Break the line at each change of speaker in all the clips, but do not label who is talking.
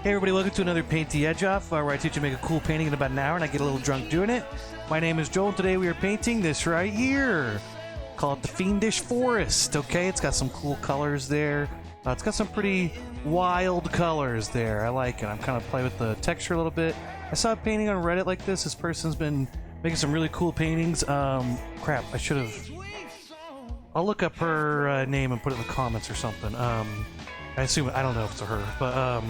Hey everybody, welcome to another Paint the Edge Off, where I teach you to make a cool painting in about an hour and I get a little drunk doing it. My name is Joel and today we are painting this right here. Call it the Fiendish Forest, okay? It's got some cool colors there. It's got some pretty wild colors there. I like it. I'm kind of playing with the texture a little bit. I saw a painting on Reddit like this. This person's been making some really cool paintings. Crap, I should have... I'll look up her name and put it in the comments or something. I assume, I don't know if it's a her, but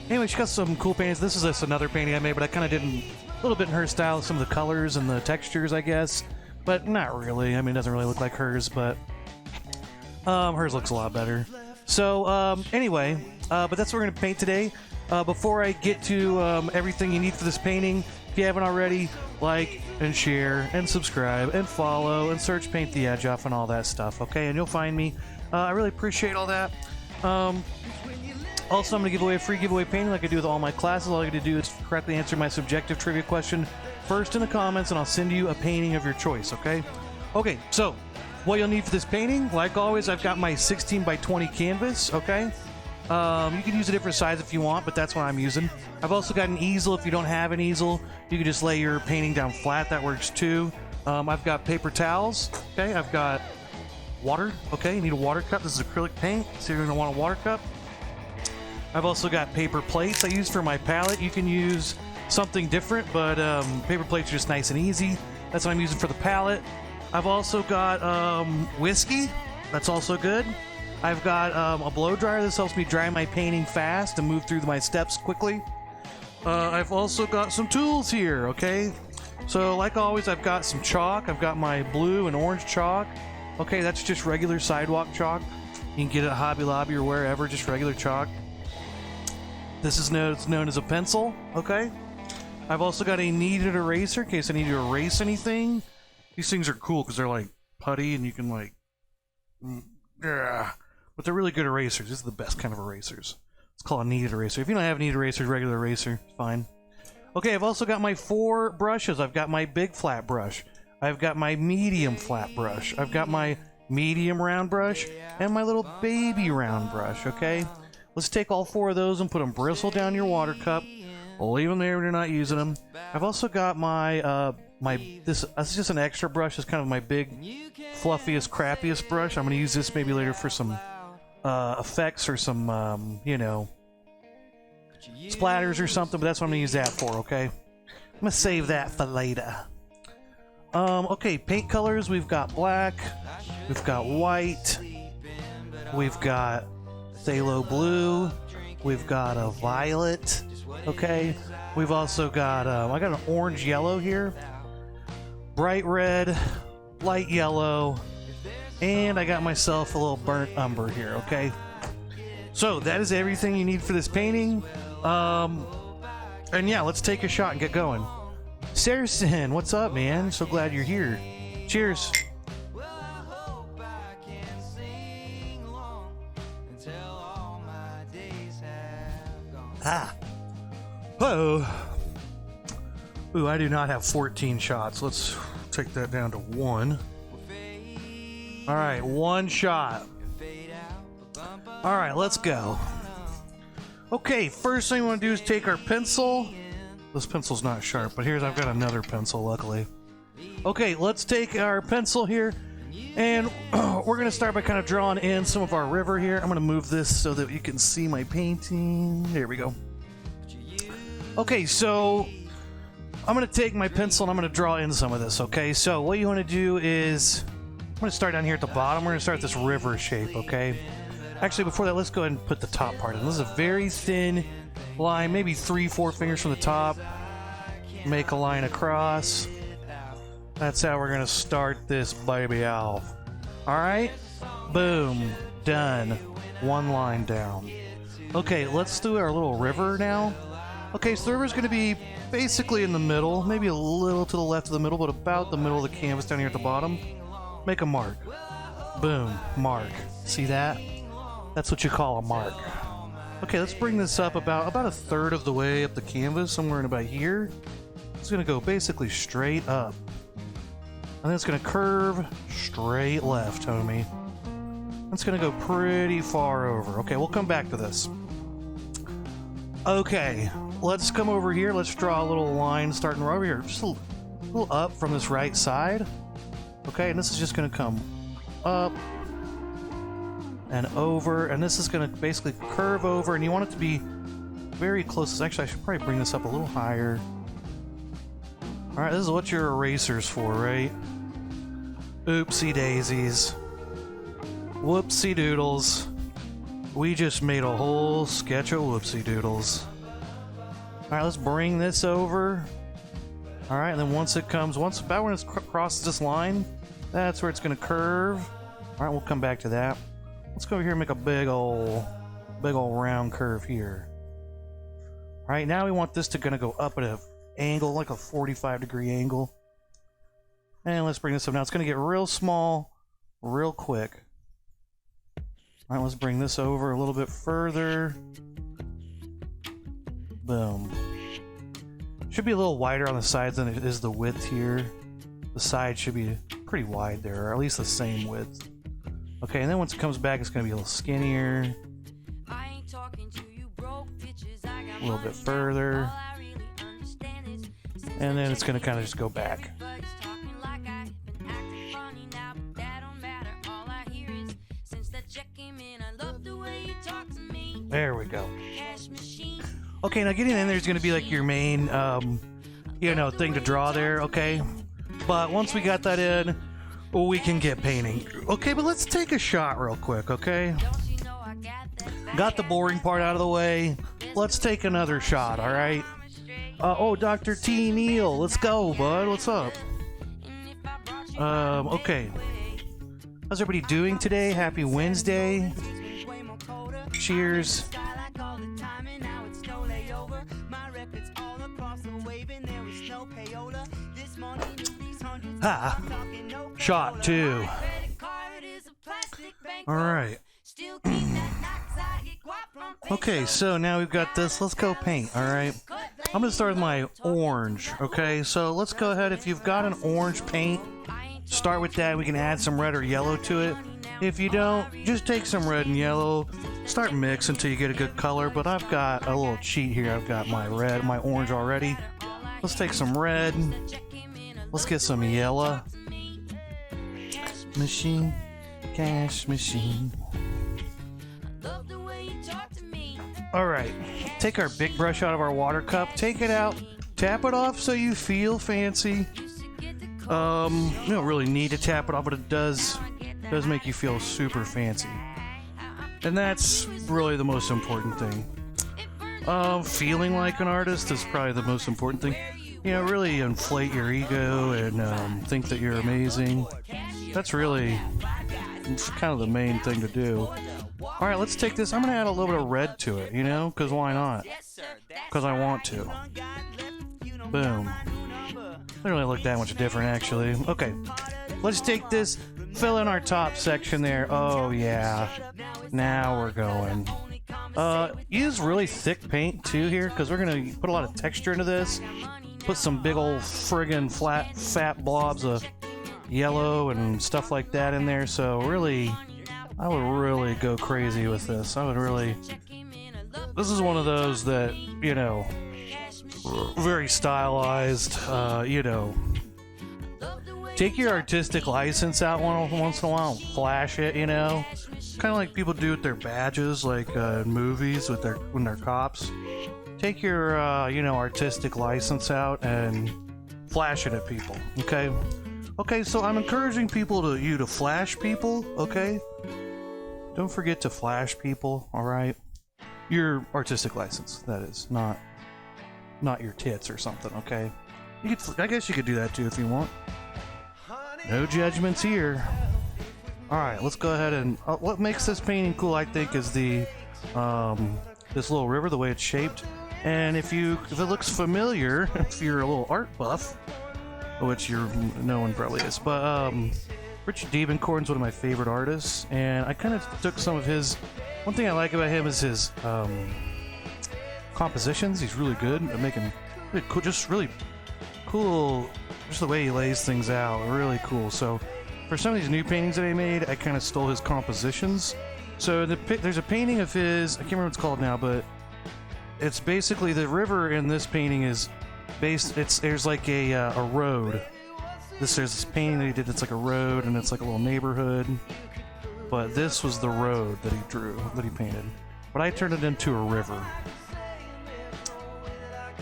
anyway, she got some cool paintings. This is just another painting I made, but I kind of did a little bit in her style, some of the colors and the textures, I guess. But not really. I mean, it doesn't really look like hers, but hers looks a lot better. So, anyway, but that's what we're going to paint today. Before I get to everything you need for this painting, if you haven't already, like and share and subscribe and follow and search Paint the Edge Off and all that stuff, okay? And you'll find me. I really appreciate all that. Also, I'm going to give away a free giveaway painting like I do with all my classes. All you got to do is correctly answer my subjective trivia question first in the comments, and I'll send you a painting of your choice, okay? Okay, so what you'll need for this painting, like always, I've got my 16 by 20 canvas, okay? You can use a different size if you want, but that's what I'm using. I've also got an easel. If you don't have an easel, you can just lay your painting down flat. That works too. I've got paper towels, okay? I've got water, okay? You need a water cup. This is acrylic paint, so you're going to want a water cup. I've also got paper plates I use for my palette. You can use something different, but paper plates are just nice and easy. That's what I'm using for the palette. I've also got whiskey. That's also good. I've got a blow dryer. This helps me dry my painting fast and move through my steps quickly. I've also got some tools here, okay? So like always, I've got some chalk. I've got my blue and orange chalk. Okay, that's just regular sidewalk chalk. You can get it at Hobby Lobby or wherever, just regular chalk. This is known as a pencil, okay? I've also got a kneaded eraser in case I need to erase anything. These things are cool because they're like putty and you can like... But they're really good erasers. These are the best kind of erasers. It's called a kneaded eraser. If you don't have a kneaded eraser, regular eraser, it's fine. Okay, I've also got my 4 brushes. I've got my big flat brush. I've got my medium flat brush. I've got my medium round brush and my little baby round brush, okay? Let's take all 4 of those and put them bristle down your water cup. Leave them there when you're not using them. I've also got my, this is just an extra brush. It's kind of my big, fluffiest, crappiest brush. I'm going to use this maybe later for some effects or some, you know, splatters or something, but that's what I'm going to use that for, okay? I'm going to save that for later. Okay, paint colors. We've got black. We've got white. We've got phthalo blue. We've got a violet. Okay. We've also got I got an orange yellow here, bright red, light yellow, and I got myself a little burnt umber here. Okay. So that is everything you need for this painting. And yeah, let's take a shot and get going. Saracen, what's up, man? So glad you're here. Cheers. Ah. Uh-oh. Ooh, I do not have 14 shots. Let's take that down to 1. Alright, 1 shot. Alright, let's go. Okay, first thing we want to do is take our pencil. This pencil's not sharp, but I've got another pencil, luckily. Okay, let's take our pencil here. And we're going to start by kind of drawing in some of our river here. I'm going to move this so that you can see my painting. There we go. Okay, so I'm going to take my pencil and I'm going to draw in some of this, okay? So what you want to do is, I'm going to start down here at the bottom. We're going to start this river shape, okay? Actually, before that, let's go ahead and put the top part in. This is a very thin line, maybe 3-4 fingers from the top. Make a line across. That's how we're going to start this baby off. Alright? Boom. Done. 1 line down. Okay, let's do our little river now. Okay, so the river's going to be basically in the middle. Maybe a little to the left of the middle, but about the middle of the canvas down here at the bottom. Make a mark. Boom. Mark. See that? That's what you call a mark. Okay, let's bring this up about 1/3 of the way up the canvas, somewhere in about here. It's going to go basically straight up. And then it's going to curve straight left, homie. It's going to go pretty far over. Okay, we'll come back to this. Okay, let's come over here. Let's draw a little line starting right over here. Just a little up from this right side. Okay, and this is just going to come up and over, and this is going to basically curve over, and you want it to be very close. Actually, I should probably bring this up a little higher. All right, this is what your eraser's for, right? Oopsie daisies. Whoopsie doodles. We just made a whole sketch of whoopsie doodles. All right, let's bring this over. All right, and then once about when it crosses this line, that's where it's going to curve. All right, we'll come back to that. Let's go over here and make a big ol' round curve here. All right, now we want this to gonna go up at an angle, like a 45-degree angle. And let's bring this up. Now it's gonna get real small, real quick. All right, let's bring this over a little bit further. Boom. Should be a little wider on the sides than it is the width here. The side should be pretty wide there, or at least the same width. Okay, and then once it comes back, it's going to be a little skinnier. A little bit further. And then it's going to kind of just go back. There we go. Okay, now getting in there is going to be like your main, thing to draw there, okay? But once we got that in, we can get painting. Okay, but let's take a shot real quick, okay? Got the boring part out of the way. Let's take another shot, all right? Oh, Dr. T. Neal, let's go, bud. What's up? Okay. How's everybody doing today? Happy Wednesday. Cheers. Ha! Shot 2. Alright. Okay, so now we've got this. Let's go paint, alright? I'm gonna start with my orange, okay? So let's go ahead. If you've got an orange paint, start with that. We can add some red or yellow to it. If you don't, just take some red and yellow. Start mixing until you get a good color. But I've got a little cheat here. I've got my red, my orange already. Let's take some red. Let's get some yellow. Machine, cash machine. Alright, take our big brush out of our water cup, take it out, tap it off so you feel fancy. You don't really need to tap it off, but it does make you feel super fancy. And that's really the most important thing. Feeling like an artist is probably the most important thing. You know, really inflate your ego and think that you're amazing. That's really kind of the main thing to do. Alright, let's take this. I'm going to add a little bit of red to it, you know? Because why not? Because I want to. Boom. Doesn't really look that much different, actually. Okay. Let's take this, fill in our top section there. Oh, yeah. Now we're going. Use really thick paint, too, here, because we're going to put a lot of texture into this. Put some big old friggin' fat blobs of yellow and stuff like that in there. So really, I would really go crazy with this. This is one of those that, you know, very stylized, take your artistic license out once in a while and flash it, you know, kind of like people do with their badges, like in movies when they're cops. Take your, artistic license out and flash it at people, okay? Okay, so I'm encouraging you to flash people, okay? Don't forget to flash people, alright? Your artistic license, that is, not your tits or something, okay? I guess you could do that too if you want. No judgments here. Alright, let's go ahead and... what makes this painting cool, I think, is the... this little river, the way it's shaped. And if it looks familiar, if you're a little art buff, which no one probably is, but Richard Diebenkorn's one of my favorite artists, and I kind of took some of his... One thing I like about him is his compositions. He's really good at making really cool, just the way he lays things out, really cool. So for some of these new paintings that he made, I kind of stole his compositions. So there's a painting of his, I can't remember what it's called now, but it's basically the river in this painting is based. There's like a road. There's this painting that he did. It's like a road, and it's like a little neighborhood. But this was the road that he drew, that he painted. But I turned it into a river.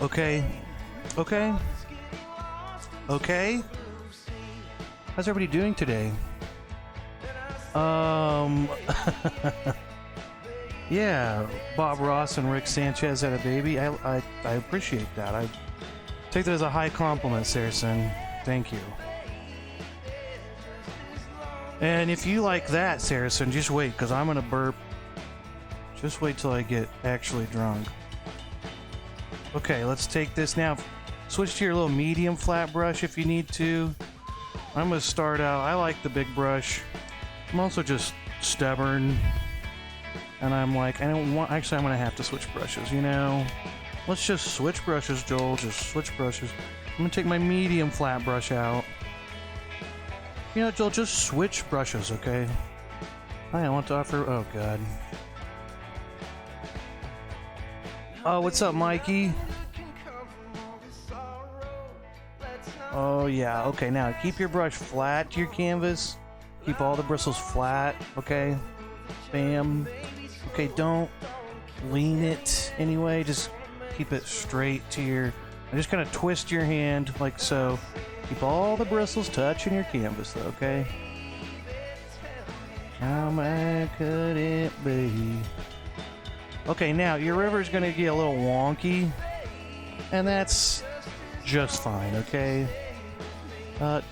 Okay. Okay. Okay. How's everybody doing today? Yeah, Bob Ross and Rick Sanchez had a baby. I appreciate that. I take that as a high compliment, Saracen. Thank you. And if you like that, Saracen, just wait, because I'm gonna burp. Just wait till I get actually drunk. Okay, let's take this now. Switch to your little medium flat brush if you need to. I'm gonna start out. I like the big brush. I'm also just stubborn. And I'm like, I don't want. Actually, I'm gonna have to switch brushes, you know? Let's just switch brushes, Joel. Just switch brushes. I'm gonna take my medium flat brush out. You know, Joel, just switch brushes, okay? I want to offer. Oh, God. Oh, what's up, Mikey? Oh, yeah. Okay, now keep your brush flat to your canvas. Keep all the bristles flat, okay? Bam. Okay, don't lean it anyway. Just keep it straight to your... And just kind of twist your hand like so. Keep all the bristles touching your canvas, though, okay? How mad could it be? Okay, now your river's gonna get a little wonky, and that's just fine, okay?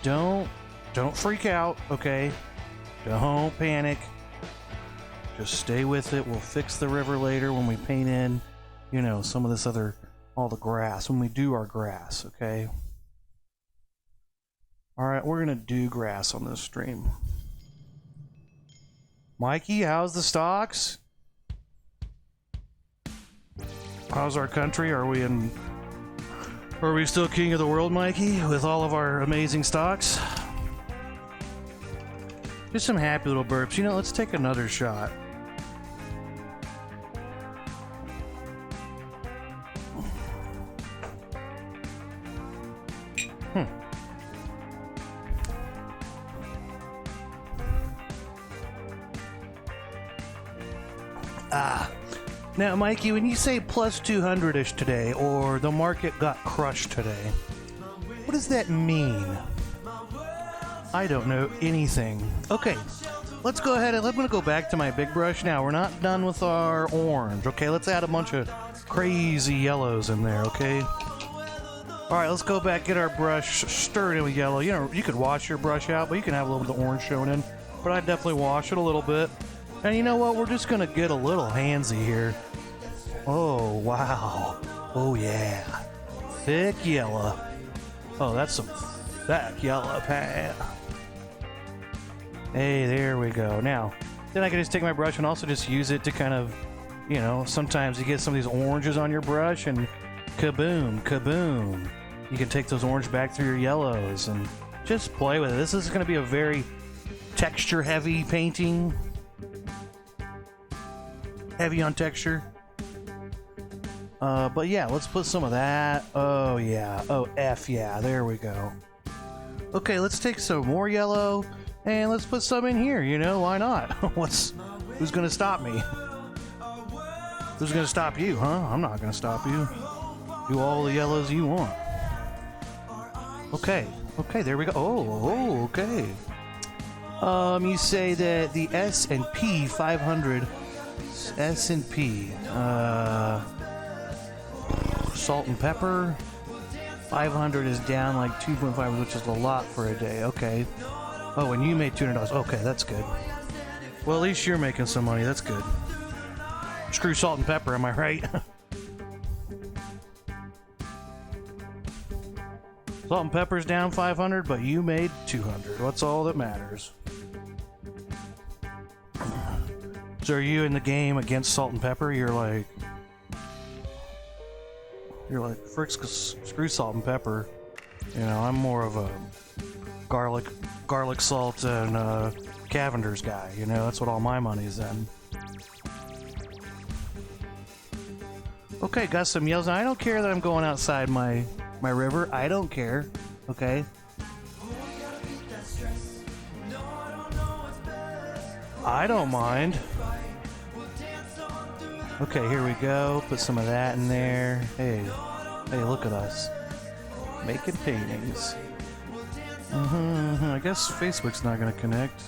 Don't freak out, okay? Don't panic. Just stay with it. We'll fix the river later when we paint in, you know, some of this other, all the grass, when we do our grass, okay? Alright, we're gonna do grass on this stream. Mikey, how's the stocks? How's our country? Are we still king of the world, Mikey, with all of our amazing stocks? Just some happy little burps. You know, let's take another shot. Now, Mikey, when you say plus 200-ish today, or the market got crushed today, what does that mean? I don't know anything. Okay, let's go ahead and I'm going to go back to my big brush now. We're not done with our orange, okay? Let's add a bunch of crazy yellows in there, okay? All right, let's go back, get our brush stirred in with yellow. You know, you could wash your brush out, but you can have a little bit of orange showing in. But I'd definitely wash it a little bit. And you know what? We're just going to get a little handsy here. Oh, wow. Oh, yeah. Thick yellow. Oh, that's some thick yellow paint. Hey, there we go. Now, then I can just take my brush and also just use it to kind of, you know, sometimes you get some of these oranges on your brush and kaboom, kaboom. You can take those orange back through your yellows and just play with it. This is going to be a very texture-heavy painting. Heavy on texture. But yeah, let's put some of that. Oh yeah. Oh, F yeah. There we go. Okay, let's take some more yellow and let's put some in here. You know, why not? Who's gonna stop me? Who's gonna stop you, huh? I'm not gonna stop you. Do all the yellows you want. Okay. Okay, there we go. Oh, okay. You say that the S&P 500 S&P salt and pepper 500 is down like 2.5, which is a lot for a day. Okay. Oh, and you made $200. Okay, that's good. Well, at least you're making some money. That's good. Screw salt and pepper, am I right? Salt and pepper's down 500, but you made 200. What's all that matters? So are you in the game against salt and pepper? You're like, frick, screw salt and pepper. You know, I'm more of a garlic salt and Cavender's guy. You know, that's what all my money's in. Okay, got some yells. Now, I don't care that I'm going outside my river. I don't care. Okay. I don't mind. Okay, here we go. Put some of that in there. Hey, look at us. Making paintings. I guess Facebook's not gonna connect.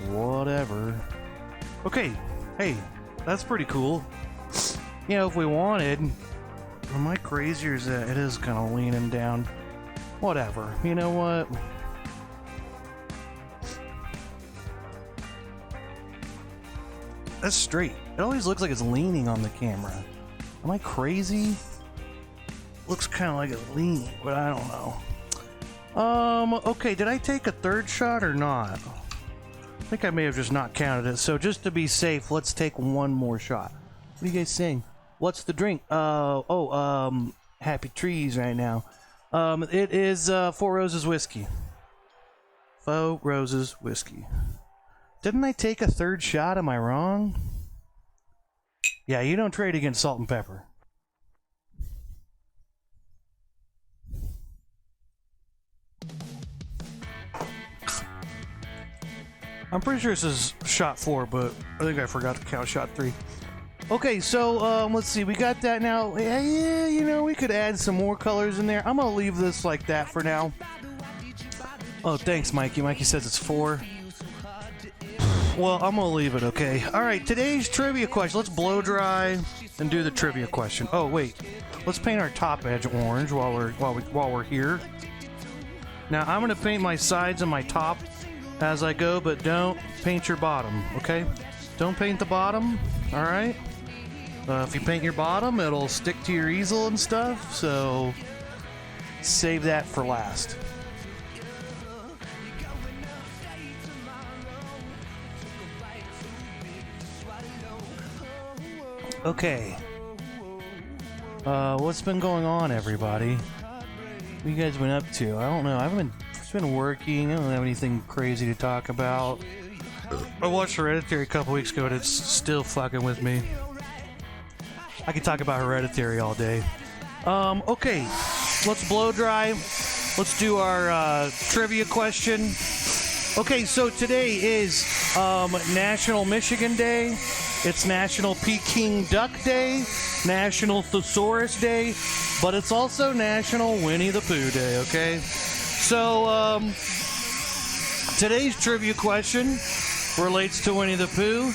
Whatever. Okay, hey, that's pretty cool. You know, if we wanted... Am I crazy or is that... It is kind of leaning down. Whatever. You know what? That's straight. It always looks like it's leaning on the camera. Am I crazy? Looks kind of like it's leaning, but I don't know. Okay, did I take a third shot or not? I think I may have just not counted it. So just to be safe, let's take one more shot. What are you guys saying? What's the drink? Happy Trees right now. It is 4 Roses whiskey. 4 Roses whiskey. Didn't I take a third shot? Am I wrong? Yeah, you don't trade against salt and pepper. I'm pretty sure this is shot 4, but I think I forgot to count shot 3. Okay, so let's see. We got that now. Yeah, you know, we could add some more colors in there. I'm gonna leave this like that for now. Oh, thanks, Mikey. Mikey says it's 4. Well, I'm gonna leave it, okay? Alright, today's trivia question. Let's blow dry and do the trivia question. Oh, wait. Let's paint our top edge orange while we're here. Now, I'm gonna paint my sides and my top as I go, but don't paint your bottom, okay? Don't paint the bottom, alright? If you paint your bottom, it'll stick to your easel and stuff, so save that for last. Okay. What's been going on, everybody? What you guys been up to? I don't know. I've been working. I don't have anything crazy to talk about. I watched Hereditary a couple weeks ago and it's still fucking with me. I could talk about Hereditary all day. Okay. Let's blow dry. Let's do our trivia question. Okay, so today is National Michigan Day. It's National Peking Duck Day, National Thesaurus Day, but it's also National Winnie the Pooh Day, okay? So, today's trivia question relates to Winnie the Pooh.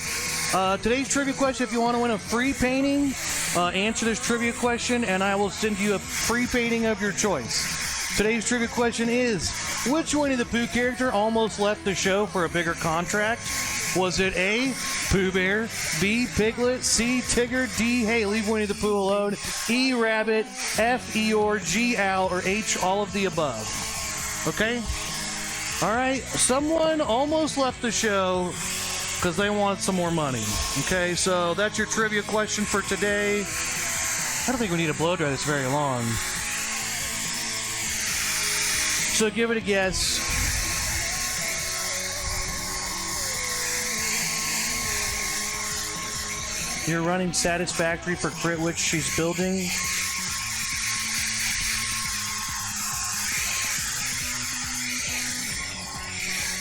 Today's trivia question, if you want to win a free painting, answer this trivia question and I will send you a free painting of your choice. Today's trivia question is, which Winnie the Pooh character almost left the show for a bigger contract? Was it A, Pooh Bear, B, Piglet, C, Tigger, D, hey, leave Winnie the Pooh alone, E, Rabbit, F, Eeyore, G, Owl, or H, all of the above? Okay? Alright, someone almost left the show because they wanted some more money. Okay, so that's your trivia question for today. I don't think we need to blow dry this very long. So give it a guess. You're running Satisfactory for Crit, which she's building.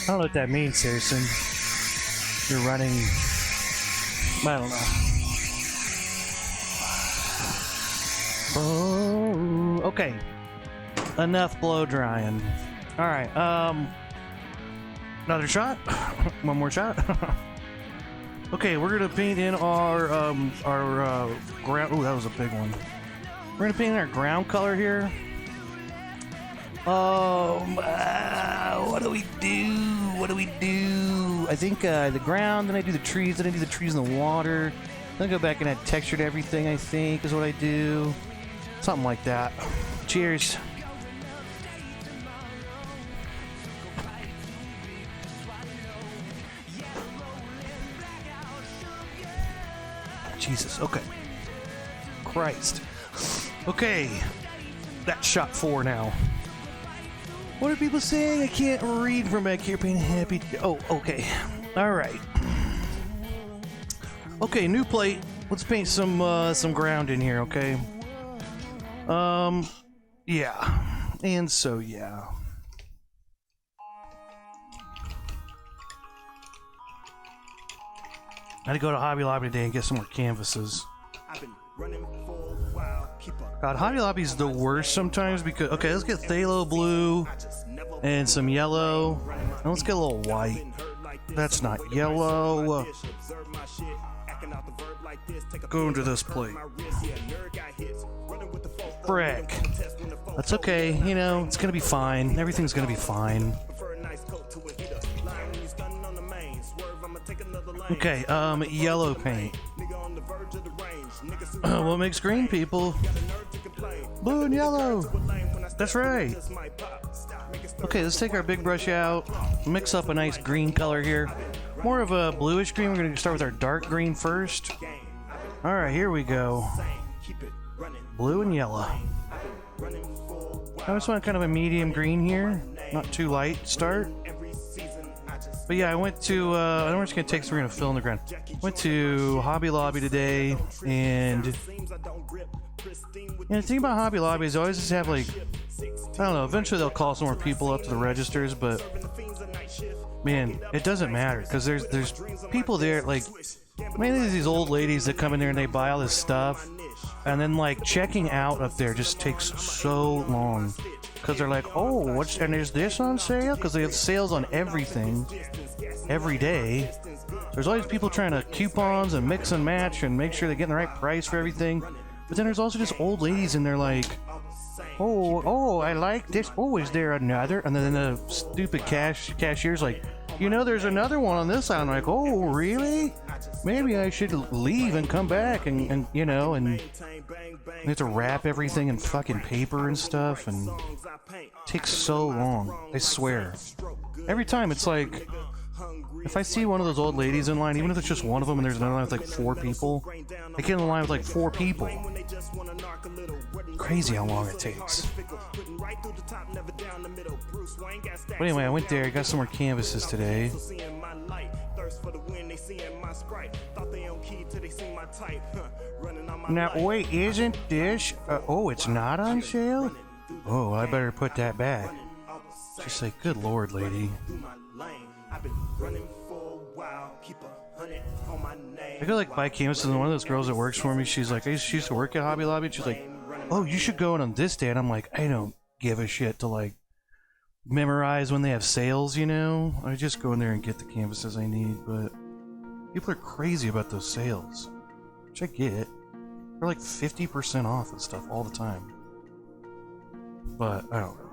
I don't know what that means, Harrison. You're running... I don't know. Oh, okay. Enough blow drying. Alright, another shot? One more shot? Okay, we're gonna paint in our ground... Ooh, that was a big one. We're gonna paint in our ground color here. What do we do? What do we do? I think the ground, then I do the trees, then I do the trees in the water. Then I go back and add texture to everything, I think, is what I do. Something like that. Cheers. Jesus, okay. Christ. Okay. That's shot 4 now. What are people saying? I can't read from back here. Being happy. Oh, okay. All right. Okay, new plate. Let's paint some ground in here, okay? Yeah. And so, yeah. I had to go to Hobby Lobby today and get some more canvases. God, Hobby Lobby's the worst sometimes because... Okay, let's get phthalo blue and some yellow. And let's get a little white. That's not yellow. Go into this plate. Frick. That's okay, you know, it's gonna be fine. Everything's gonna be fine. Okay, yellow paint. What makes green, people? Blue and yellow. That's right. Okay, let's take our big brush out. Mix up a nice green color here. More of a bluish green. We're gonna start with our dark green first. Alright, here we go. Blue and yellow. I just want kind of a medium green here. Not too light start. But yeah, I went to, I don't know what's going to take, so we're going to fill in the ground. Went to Hobby Lobby today, and you know, the thing about Hobby Lobby is they always just have, like, I don't know, eventually they'll call some more people up to the registers, but man, it doesn't matter, because there's people there, like, mainly these old ladies that come in there and they buy all this stuff, and then, like, checking out up there just takes so long. Because they're like, oh, what's, and is this on sale? Because they have sales on everything every day. There's always people trying to coupons and mix and match and make sure they're getting the right price for everything. But then there's also just old ladies and they're like, oh, I like this. Oh, is there another? And then the stupid cashier's like, you know, there's another one on this side. I'm like, oh, really? Maybe I should leave and come back and you know, and they have to wrap everything in fucking paper and stuff, and it takes so long. I swear. Every time it's like, if I see one of those old ladies in line, even if it's just one of them and there's another line with like 4 people, I get in the line with like 4 people. Crazy how long it takes. But anyway, I went there, I got some more canvases today. Now, wait, isn't this... oh, it's not on sale? Oh, I better put that back. She's like, good lord, lady. I go, like, buy canvases, and one of those girls that works for me, she's like, she used to work at Hobby Lobby, and she's like, oh, you should go in on this day. And I'm like, I don't give a shit to, like, memorize when they have sales, you know? I just go in there and get the canvases I need, but people are crazy about those sales, which I get. They're like 50% off and stuff all the time. But, I don't know.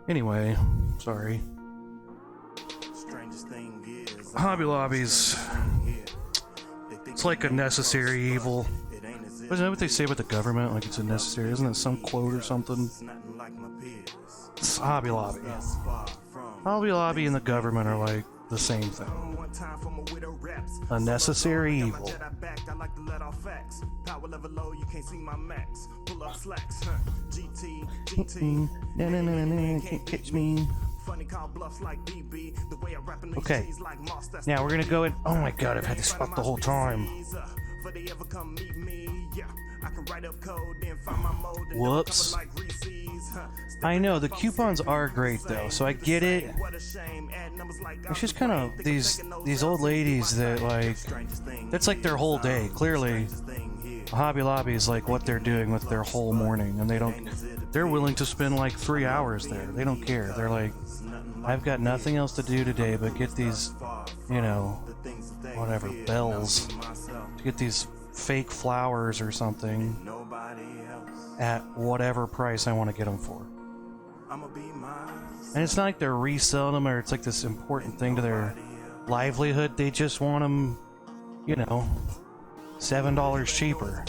Anyway, sorry. Hobby Lobbies. It's like a necessary evil. Isn't that what they say about the government? Like it's a necessary, isn't that some quote or something? It's Hobby Lobby. Hobby Lobby and the government are like the same thing. A necessary evil. Can't catch me. Okay, now we're gonna go in. Oh my god, I've had this fuck the whole time. Whoops. I know, the coupons are great though, so I get it. It's just kind of these old ladies that like, that's like their whole day. Clearly, Hobby Lobby is like what they're doing with their whole morning, and they're willing to spend like 3 hours there. They don't care. They're like, I've got nothing else to do today but get these, you know, whatever, bells, to get these fake flowers or something at whatever price I want to get them for. And it's not like they're reselling them or it's like this important thing to their livelihood. They just want them, you know, $7 cheaper.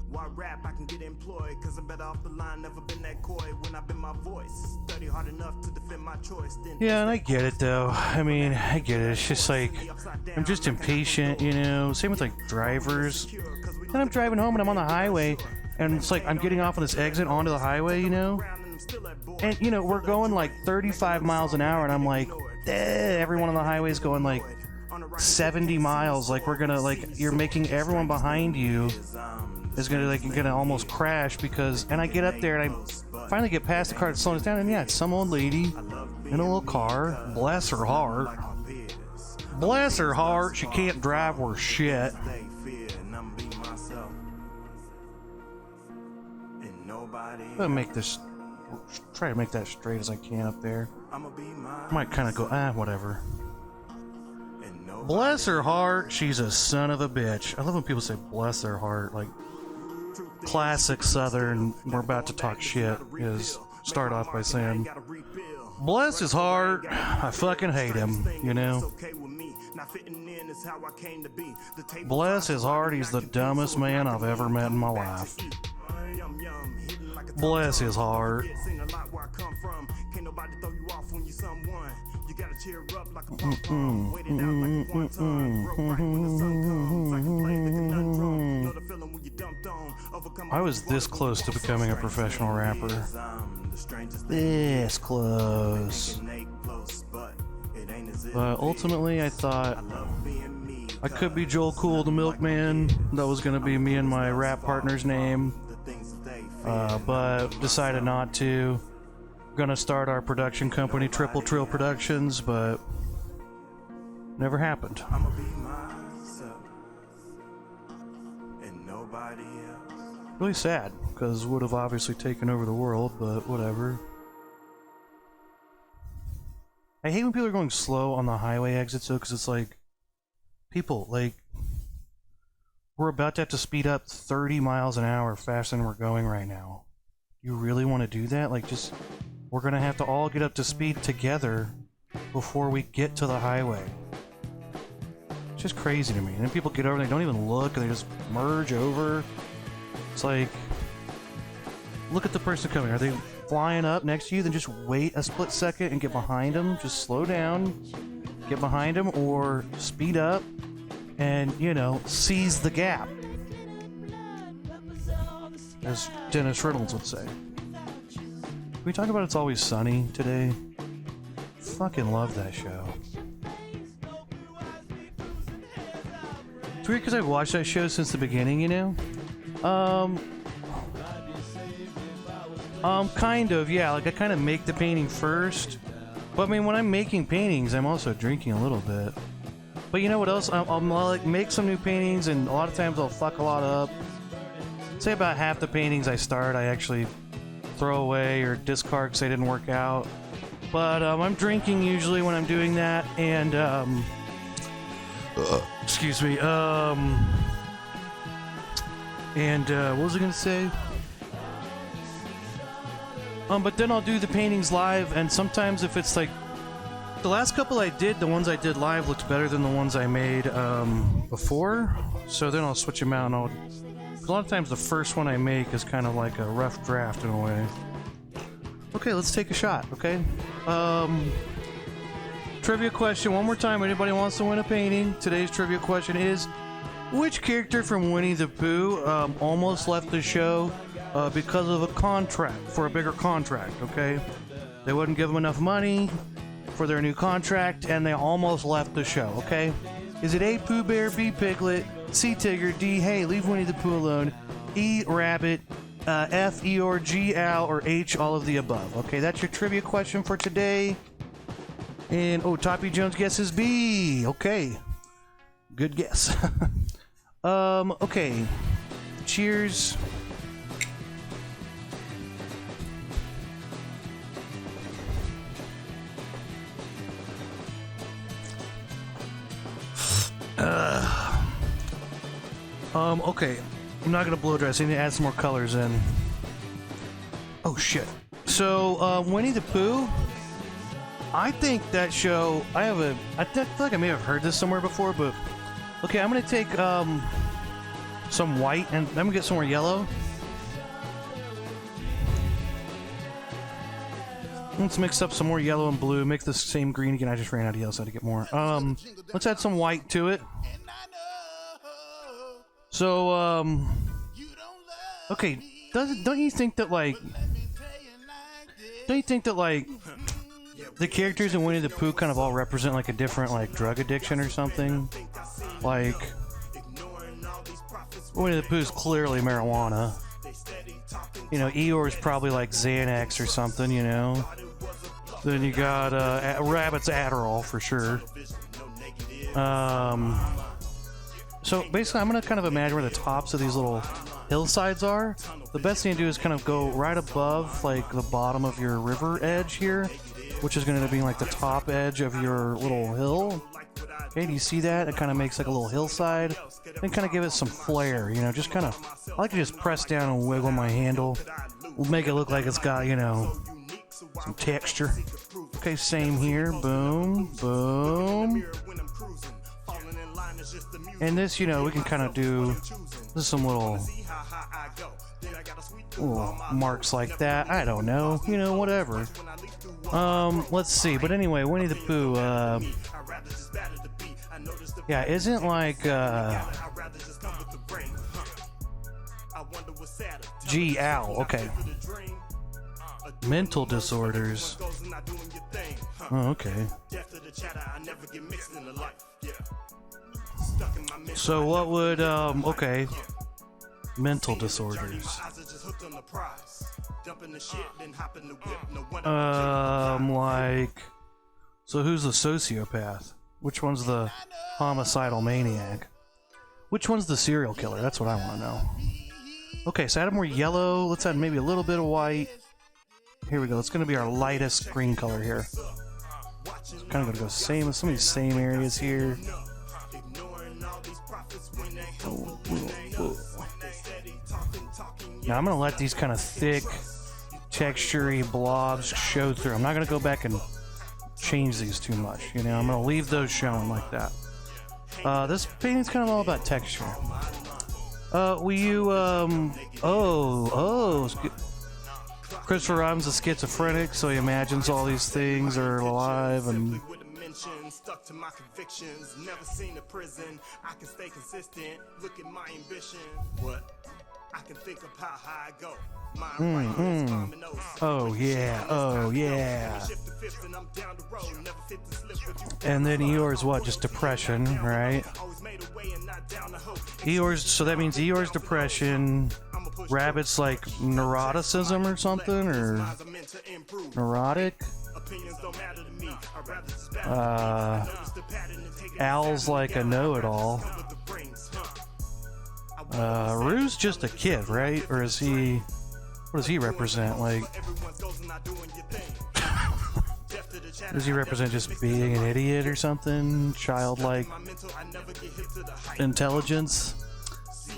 Why rap? I can get employed, cause I'm better off the line, never been that coy when I've been my voice. Study hard enough to defend my choice. Yeah, and I get it though. I mean, I get it. It's just like, I'm just impatient, you know. Same with like drivers. Then I'm driving home and I'm on the highway, and it's like I'm getting off on this exit onto the highway, you know. And you know, we're going like 35 miles an hour, and I'm like, everyone on the highway is going like 70 miles. Like, we're gonna, like, you're making everyone behind you is gonna, like, gonna almost crash because, and I get up there and I finally get past the car that's slowing us down, and yeah, it's some old lady in a little car. Bless her heart. Bless her heart, she can't drive worth shit. I'm gonna try to make that straight as I can up there. Might kind of go, whatever. Bless her heart, she's a son of a bitch. I love when people say bless their heart, like classic Southern, we're about to talk shit, is start off by saying, bless his heart, I fucking hate him, you know? Bless his heart, he's the dumbest man I've ever met in my life. Bless his heart. I was this close to becoming a professional rapper. This close. But ultimately, I thought I could be Joel Cool the Milkman. That was going to be me and my rap partner's name. But decided not to. Gonna start our production company, Triple Trill Productions, but never happened. Really sad, because would have obviously taken over the world, but whatever. I hate when people are going slow on the highway exits, though, because it's like, people, like, we're about to have to speed up 30 miles an hour faster than we're going right now. You really want to do that? Like, just, we're gonna have to all get up to speed together before we get to the highway. It's just crazy to me. And then people get over and they don't even look, and they just merge over. It's like, look at the person coming. Are they flying up next to you? Then just wait a split second and get behind them. Just slow down, get behind them, or speed up and, you know, seize the gap, as Dennis Reynolds would say. Can we talk about It's Always Sunny today? Fucking love that show. It's weird because I've watched that show since the beginning, you know? Kind of, yeah. Like, I kind of make the painting first. But, I mean, when I'm making paintings, I'm also drinking a little bit. But you know what else? I'll like, make some new paintings, and a lot of times I'll fuck a lot up. Say about half the paintings I start, I actually throw away or discard because they didn't work out. But I'm drinking usually when I'm doing that, and excuse me. What was I gonna say? But then I'll do the paintings live, and sometimes if it's like the last couple I did, the ones I did live looked better than the ones I made before. So then I'll switch them out, and a lot of times the first one I make is kind of like a rough draft in a way. Okay, let's take a shot, okay? Trivia question one more time. Anybody wants to win a painting? Today's trivia question is, which character from Winnie the Pooh almost left the show because of a contract, for a bigger contract, okay? They wouldn't give them enough money for their new contract, and they almost left the show, okay? Is it A, Pooh Bear, B, Piglet, C, Tigger, D, hey, leave Winnie the Pooh alone, E, Rabbit, F, Eeyore, G, Al, or H, all of the above? Okay, that's your trivia question for today. And, oh, Toppy Jones guesses B. Okay. Good guess. Okay. Cheers. Okay. I'm not gonna blow dry, so I need to add some more colors in. Oh, shit. So, Winnie the Pooh, I think that show, I feel like I may have heard this somewhere before, but, okay, I'm gonna take, some white, and I'm gonna get some more yellow. Let's mix up some more yellow and blue, make the same green again. I just ran out of yellow, so I had to get more. Let's add some white to it. So, okay, don't you think that, like, the characters in Winnie the Pooh kind of all represent like a different like drug addiction or something. Like Winnie the Pooh's clearly marijuana. You know, Eeyore's probably like Xanax or something, you know. Then you got Rabbit's Adderall for sure. So basically I'm going to kind of imagine where the tops of these little hillsides are. The best thing to do is kind of go right above like the bottom of your river edge here, which is going to be like the top edge of your little hill. Okay, do you see that? It kind of makes like a little hillside. Then kind of give it some flair, you know, just kind of, I like to just press down and wiggle my handle. We'll make it look like it's got, you know, some texture. Okay, same here. Boom, boom. And this, you know, we can kind of do just some little marks like that. I don't know, you know, whatever. Let's see. But anyway, Winnie the Pooh, yeah, isn't like, gee, ow, okay. Mental disorders. Oh, okay. So what would, okay. Mental disorders. Like, so who's the sociopath? Which one's the homicidal maniac? Which one's the serial killer? That's what I want to know. Okay, so add more yellow. Let's add maybe a little bit of white. Here we go. It's going to be our lightest green color here. It's kind of going to go same with some of these same areas here. Now I'm going to let these kind of thick, textury blobs show through. I'm not going to go back and change these too much. You know, I'm going to leave those showing like that. This painting's kind of all about texture. Christopher Robin's a schizophrenic, so he imagines all these things are alive and... Stuck to my convictions, never seen a prison. I can stay consistent, look at my ambition. What? I can think of how high I go. Oh yeah, oh yeah. And then Eeyore's what? Just depression, right? Eeyore's, so that means Eeyore's depression. Rabbit's like neuroticism or something, or neurotic. Owl's like a know-it-all. Roo's just a kid, right? Or is he... What does he represent? Like... Does he represent just being an idiot or something? Childlike intelligence?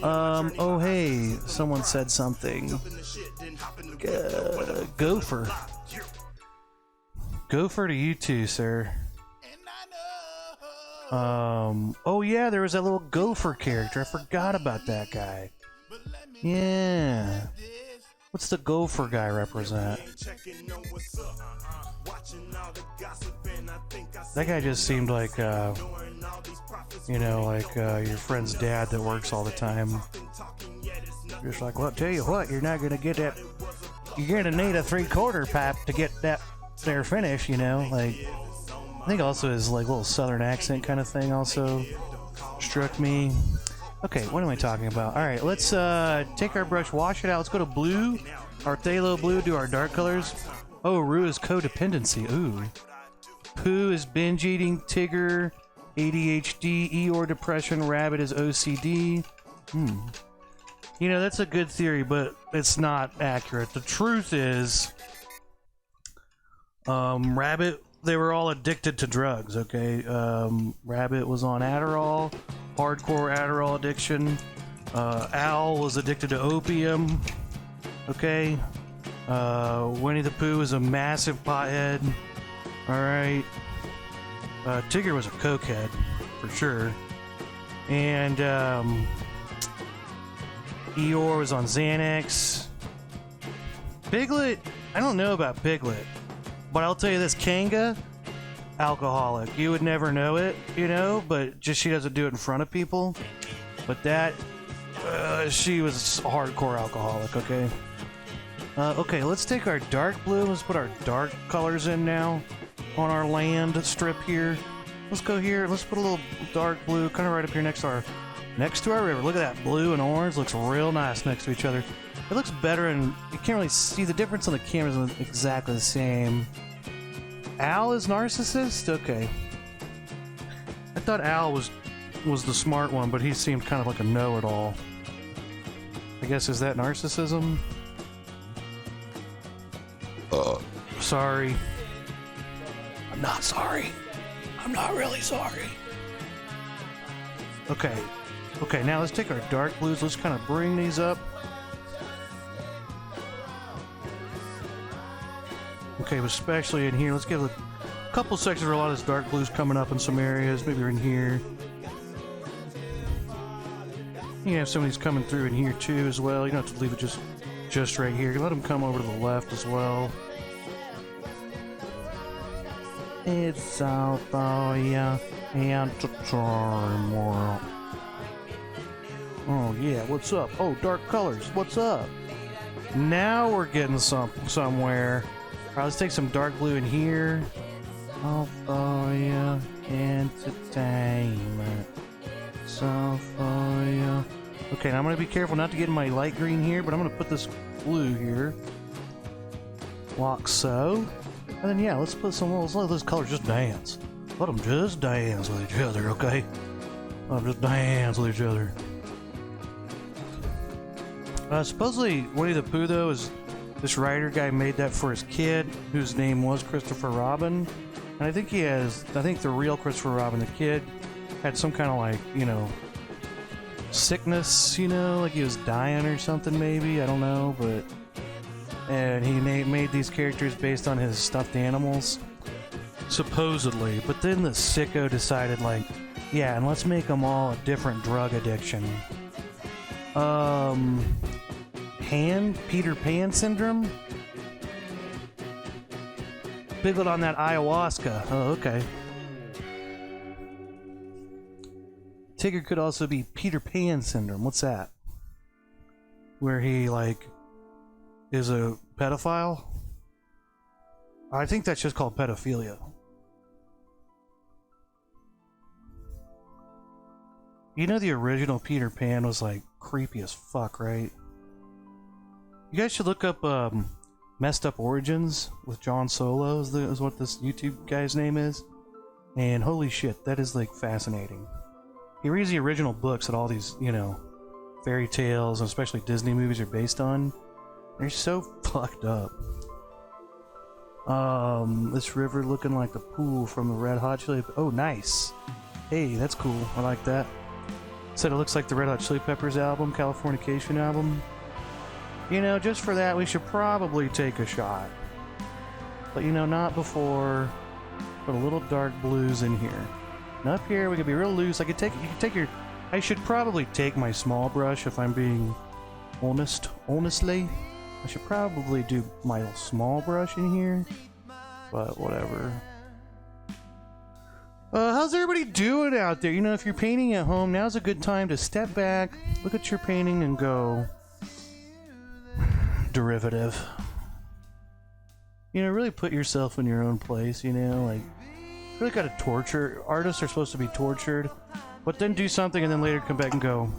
Oh hey, someone said something. Gopher. Gopher to you too, sir. Oh yeah, there was that little Gopher character. I forgot about that guy. Yeah. What's the Gopher guy represent? That guy just seemed like, you know, like your friend's dad that works all the time. Just like, well, I'll tell you what, you're not gonna get that. You're gonna need a 3/4 pipe to get that there finish, you know, like. I think also his like little southern accent kind of thing also struck me. Okay, what am I talking about? All right, let's take our brush, wash it out. Let's go to blue, our phthalo blue, do our dark colors. Oh, Rue is codependency. Ooh. Pooh is binge eating. Tigger, ADHD. Eeyore depression. Rabbit is OCD. You know, that's a good theory, but it's not accurate. The truth is, Rabbit, they were all addicted to drugs, okay? Rabbit was on Adderall, hardcore Adderall addiction. Owl was addicted to opium, okay? Winnie the Pooh is a massive pothead, alright? Tigger was a cokehead, for sure. And, Eeyore was on Xanax. Piglet, I don't know about Piglet. But I'll tell you this, Kanga, alcoholic. You would never know it, you know, but just she doesn't do it in front of people. But that, she was a hardcore alcoholic, okay? Okay, let's take our dark blue. Let's put our dark colors in now. on our land strip here. Let's go here. Let's put a little dark blue kind of right up here next to our river. Look at that blue and orange. Looks real nice next to each other. It looks better, and you can't really see the difference on the cameras. Isn't exactly the same. Al is narcissist? Okay. I thought Al was the smart one, but he seemed kind of like a know-it-all. I guess, is that narcissism? Sorry. I'm not sorry. I'm not really sorry. Okay. Okay, now let's take our dark blues. Let's kind of bring these up. Okay, especially in here. Let's give a couple sections where a lot of this dark blues coming up in some areas. Maybe in here. You have some of these coming through in here too as well. You don't have to leave it just right here. Let them come over to the left as well. It's all for you and to turmoil. Oh yeah, what's up? Oh, dark colors, what's up? Now we're getting somewhere. Alright, let's take some dark blue in here. All for you, entertainment. So for you. Okay, now I'm gonna be careful not to get in my light green here, but I'm gonna put this blue here. Like so. And then yeah, let's put let's let those colors just dance. Let them just dance with each other, okay? Let them just dance with each other. Supposedly Winnie the Pooh though is this writer guy made that for his kid, whose name was Christopher Robin. And I think the real Christopher Robin, the kid, had some kind of like, you know, sickness, you know, like he was dying or something maybe, I don't know, but and he made these characters based on his stuffed animals, supposedly. But then the sicko decided, like, yeah, and let's make them all a different drug addiction. Peter Pan syndrome? Biggled on that ayahuasca. Oh, okay. Tigger could also be Peter Pan syndrome. What's that? Where he, like, is a pedophile? I think that's just called pedophilia. You know the original Peter Pan was like creepy as fuck, right? You guys should look up Messed Up Origins with John Solo is what this YouTube guy's name is. And holy shit, that is like fascinating. He reads the original books that all these, you know, fairy tales, and especially Disney movies are based on. They're so fucked up. This river looking like the pool from the Red Hot Chili. Oh, nice. Hey, that's cool. I like that. Said it looks like the Red Hot Chili Peppers album, Californication album. You know, just for that, we should probably take a shot. But you know, not before. Put a little dark blues in here. And up here, we could be real loose. You could take your. I should probably take my small brush if I'm being honestly. I should probably do my small brush in here, but whatever. How's everybody doing out there? You know, if you're painting at home, now's a good time to step back, look at your painting, and go derivative. You know, really put yourself in your own place, you know, like, really gotta torture. Artists are supposed to be tortured, but then do something and then later come back and go,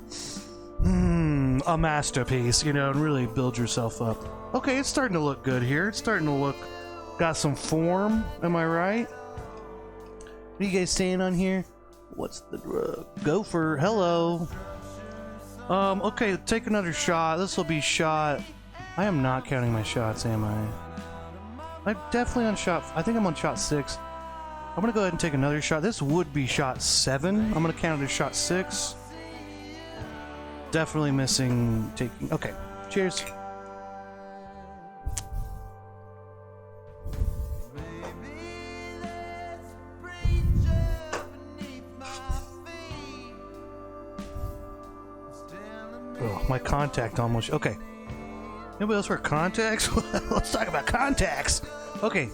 a masterpiece, you know, and really build yourself up. Okay, it's starting to look good here. It's starting to look, got some form, am I right? What are you guys saying on here? What's the drug? Gopher, hello. Okay, take another shot. This will be shot. I am not counting my shots, am I? I'm definitely on shot, I think I'm on shot 6. I'm gonna go ahead and take another shot. This would be shot 7. I'm gonna count it as shot 6. Definitely missing taking. Okay, cheers. Oh, my contact almost. Okay. Anybody else wear contacts? Let's talk about contacts. Okay.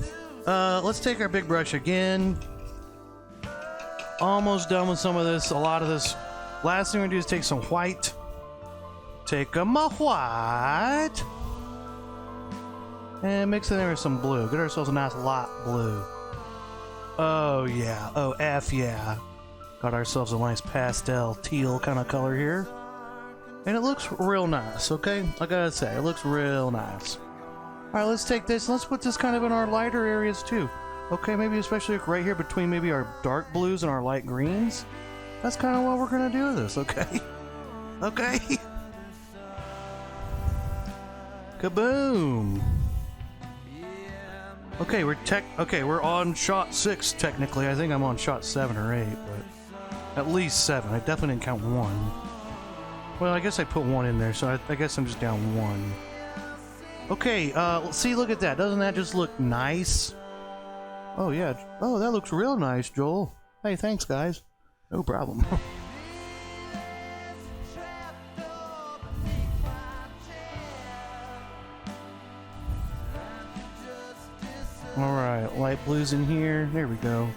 Let's take our big brush again. Almost done with some of this. A lot of this. Last thing we're gonna do is take some white. Take a white. And mix it in with some blue. Get ourselves a nice light blue. Oh yeah. Oh F yeah. Got ourselves a nice pastel teal kind of color here. And it looks real nice, okay? I gotta say, it looks real nice. Alright, let's take this, let's put this kind of in our lighter areas too. Okay, maybe especially right here between maybe our dark blues and our light greens. That's kind of what we're gonna do with this, okay? Okay. Kaboom! Okay, we're on shot 6 technically. I think I'm on shot 7 or 8, but at least 7. I definitely didn't count 1. Well, I guess I put 1 in there, so I guess I'm just down 1. Okay, see, look at that. Doesn't that just look nice? Oh yeah. Oh, that looks real nice, Joel. Hey, thanks, guys. No problem. Alright, light blues in here. There we go.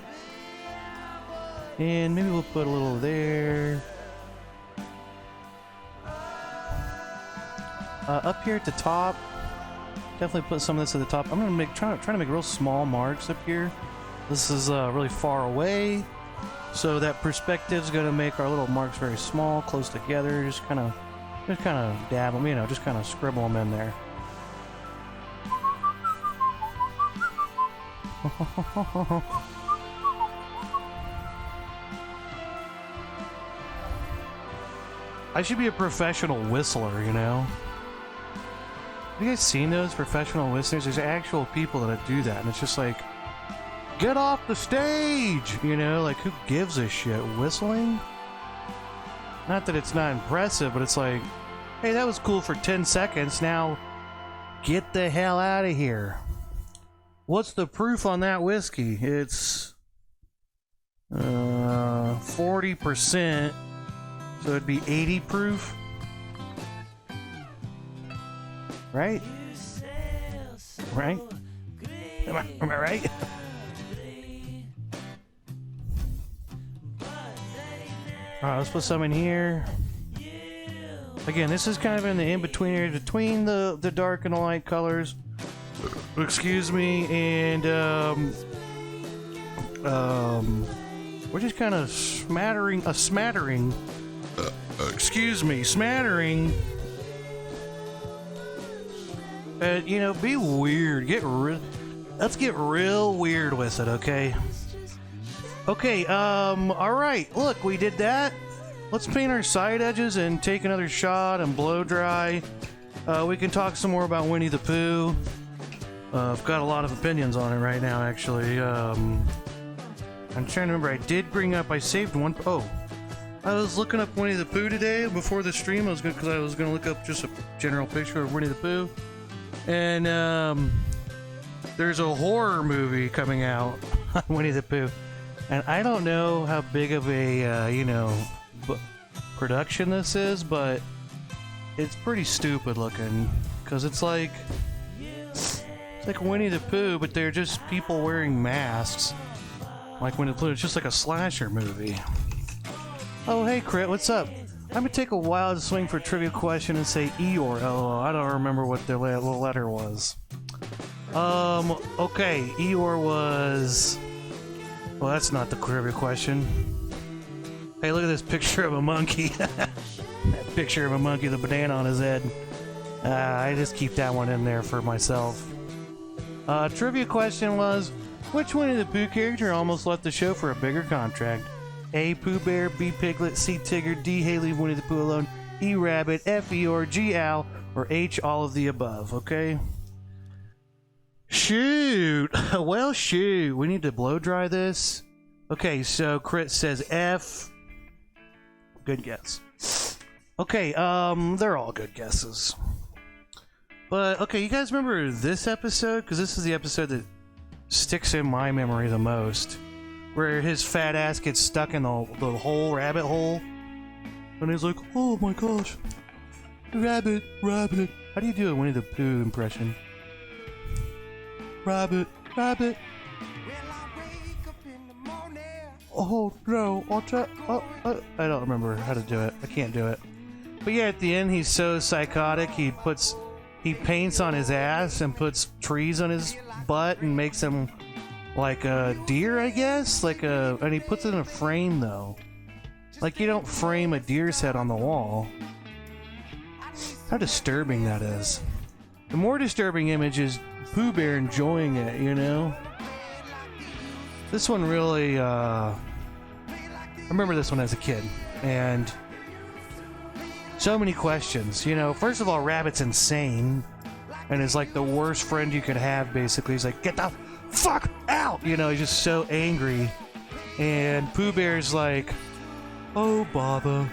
And maybe we'll put a little there. Up here at the top, definitely put some of this at the top. I'm gonna try to make real small marks up here. This is really far away, so that perspective's gonna make our little marks very small, close together. Just kind of dab them, you know, just kind of scribble them in there. I should be a professional whistler, you know? Have you guys seen those professional whistlers? There's actual people that do that, and it's just like, get off the stage! You know, like, who gives a shit? Whistling? Not that it's not impressive, but it's like, hey, that was cool for 10 seconds, now get the hell out of here. What's the proof on that whiskey? It's 40%, so it'd be 80 proof. Right? Right? Am I right? Alright, let's put some in here. Again, this is kind of in the in-between area between the dark and the light colors. Excuse me, and we're just kind of smattering, smattering. You know, be weird. Let's get real weird with it, okay? Okay, alright, look, we did that. Let's paint our side edges and take another shot and blow dry. We can talk some more about Winnie the Pooh. I've got a lot of opinions on it right now, actually. I'm trying to remember, I saved one. Oh, I was looking up Winnie the Pooh today before the stream. I was going to look up just a general picture of Winnie the Pooh. And, there's a horror movie coming out on Winnie the Pooh. And I don't know how big of a, production this is, but it's pretty stupid looking. Because it's like Winnie the Pooh, but they're just people wearing masks. Like Winnie the Pooh, it's just like a slasher movie. Oh, hey, Crit, what's up? I'm gonna take a wild swing for a trivia question and say Eeyore, LOL. I don't remember what the little letter was. Okay, Eeyore was... Well, that's not the trivia question. Hey, look at this picture of a monkey. That picture of a monkey with a banana on his head. I just keep that one in there for myself. Trivia question was, which Winnie the Pooh character almost left the show for a bigger contract? A. Pooh Bear, B. Piglet, C. Tigger, D. Haley, Winnie the Pooh alone, E. Rabbit, F. Eeyore, G. Owl, or H. all of the above, okay? Shoot! Well, shoot. We need to blow dry this. Okay, so Crit says F. Good guess. Okay, they're all good guesses. But, okay, you guys remember this episode? Because this is the episode that sticks in my memory the most. Where his fat ass gets stuck in the whole rabbit hole. And he's like, oh my gosh. Rabbit, rabbit. How do you do a Winnie the Pooh impression? Rabbit, rabbit. Oh no, what's that? I don't remember how to do it. I can't do it. But yeah, at the end, he's so psychotic, he paints on his ass and puts trees on his butt and makes him like a deer, I guess, and he puts it in a frame though. Like you don't frame a deer's head on the wall. How disturbing that is. The more disturbing image is Pooh Bear enjoying it, you know? This one really, I remember this one as a kid, and so many questions, you know. First of all, Rabbit's insane, and is like the worst friend you could have, basically. He's like, get the fuck out! You know, he's just so angry. And Pooh Bear's like, oh bother.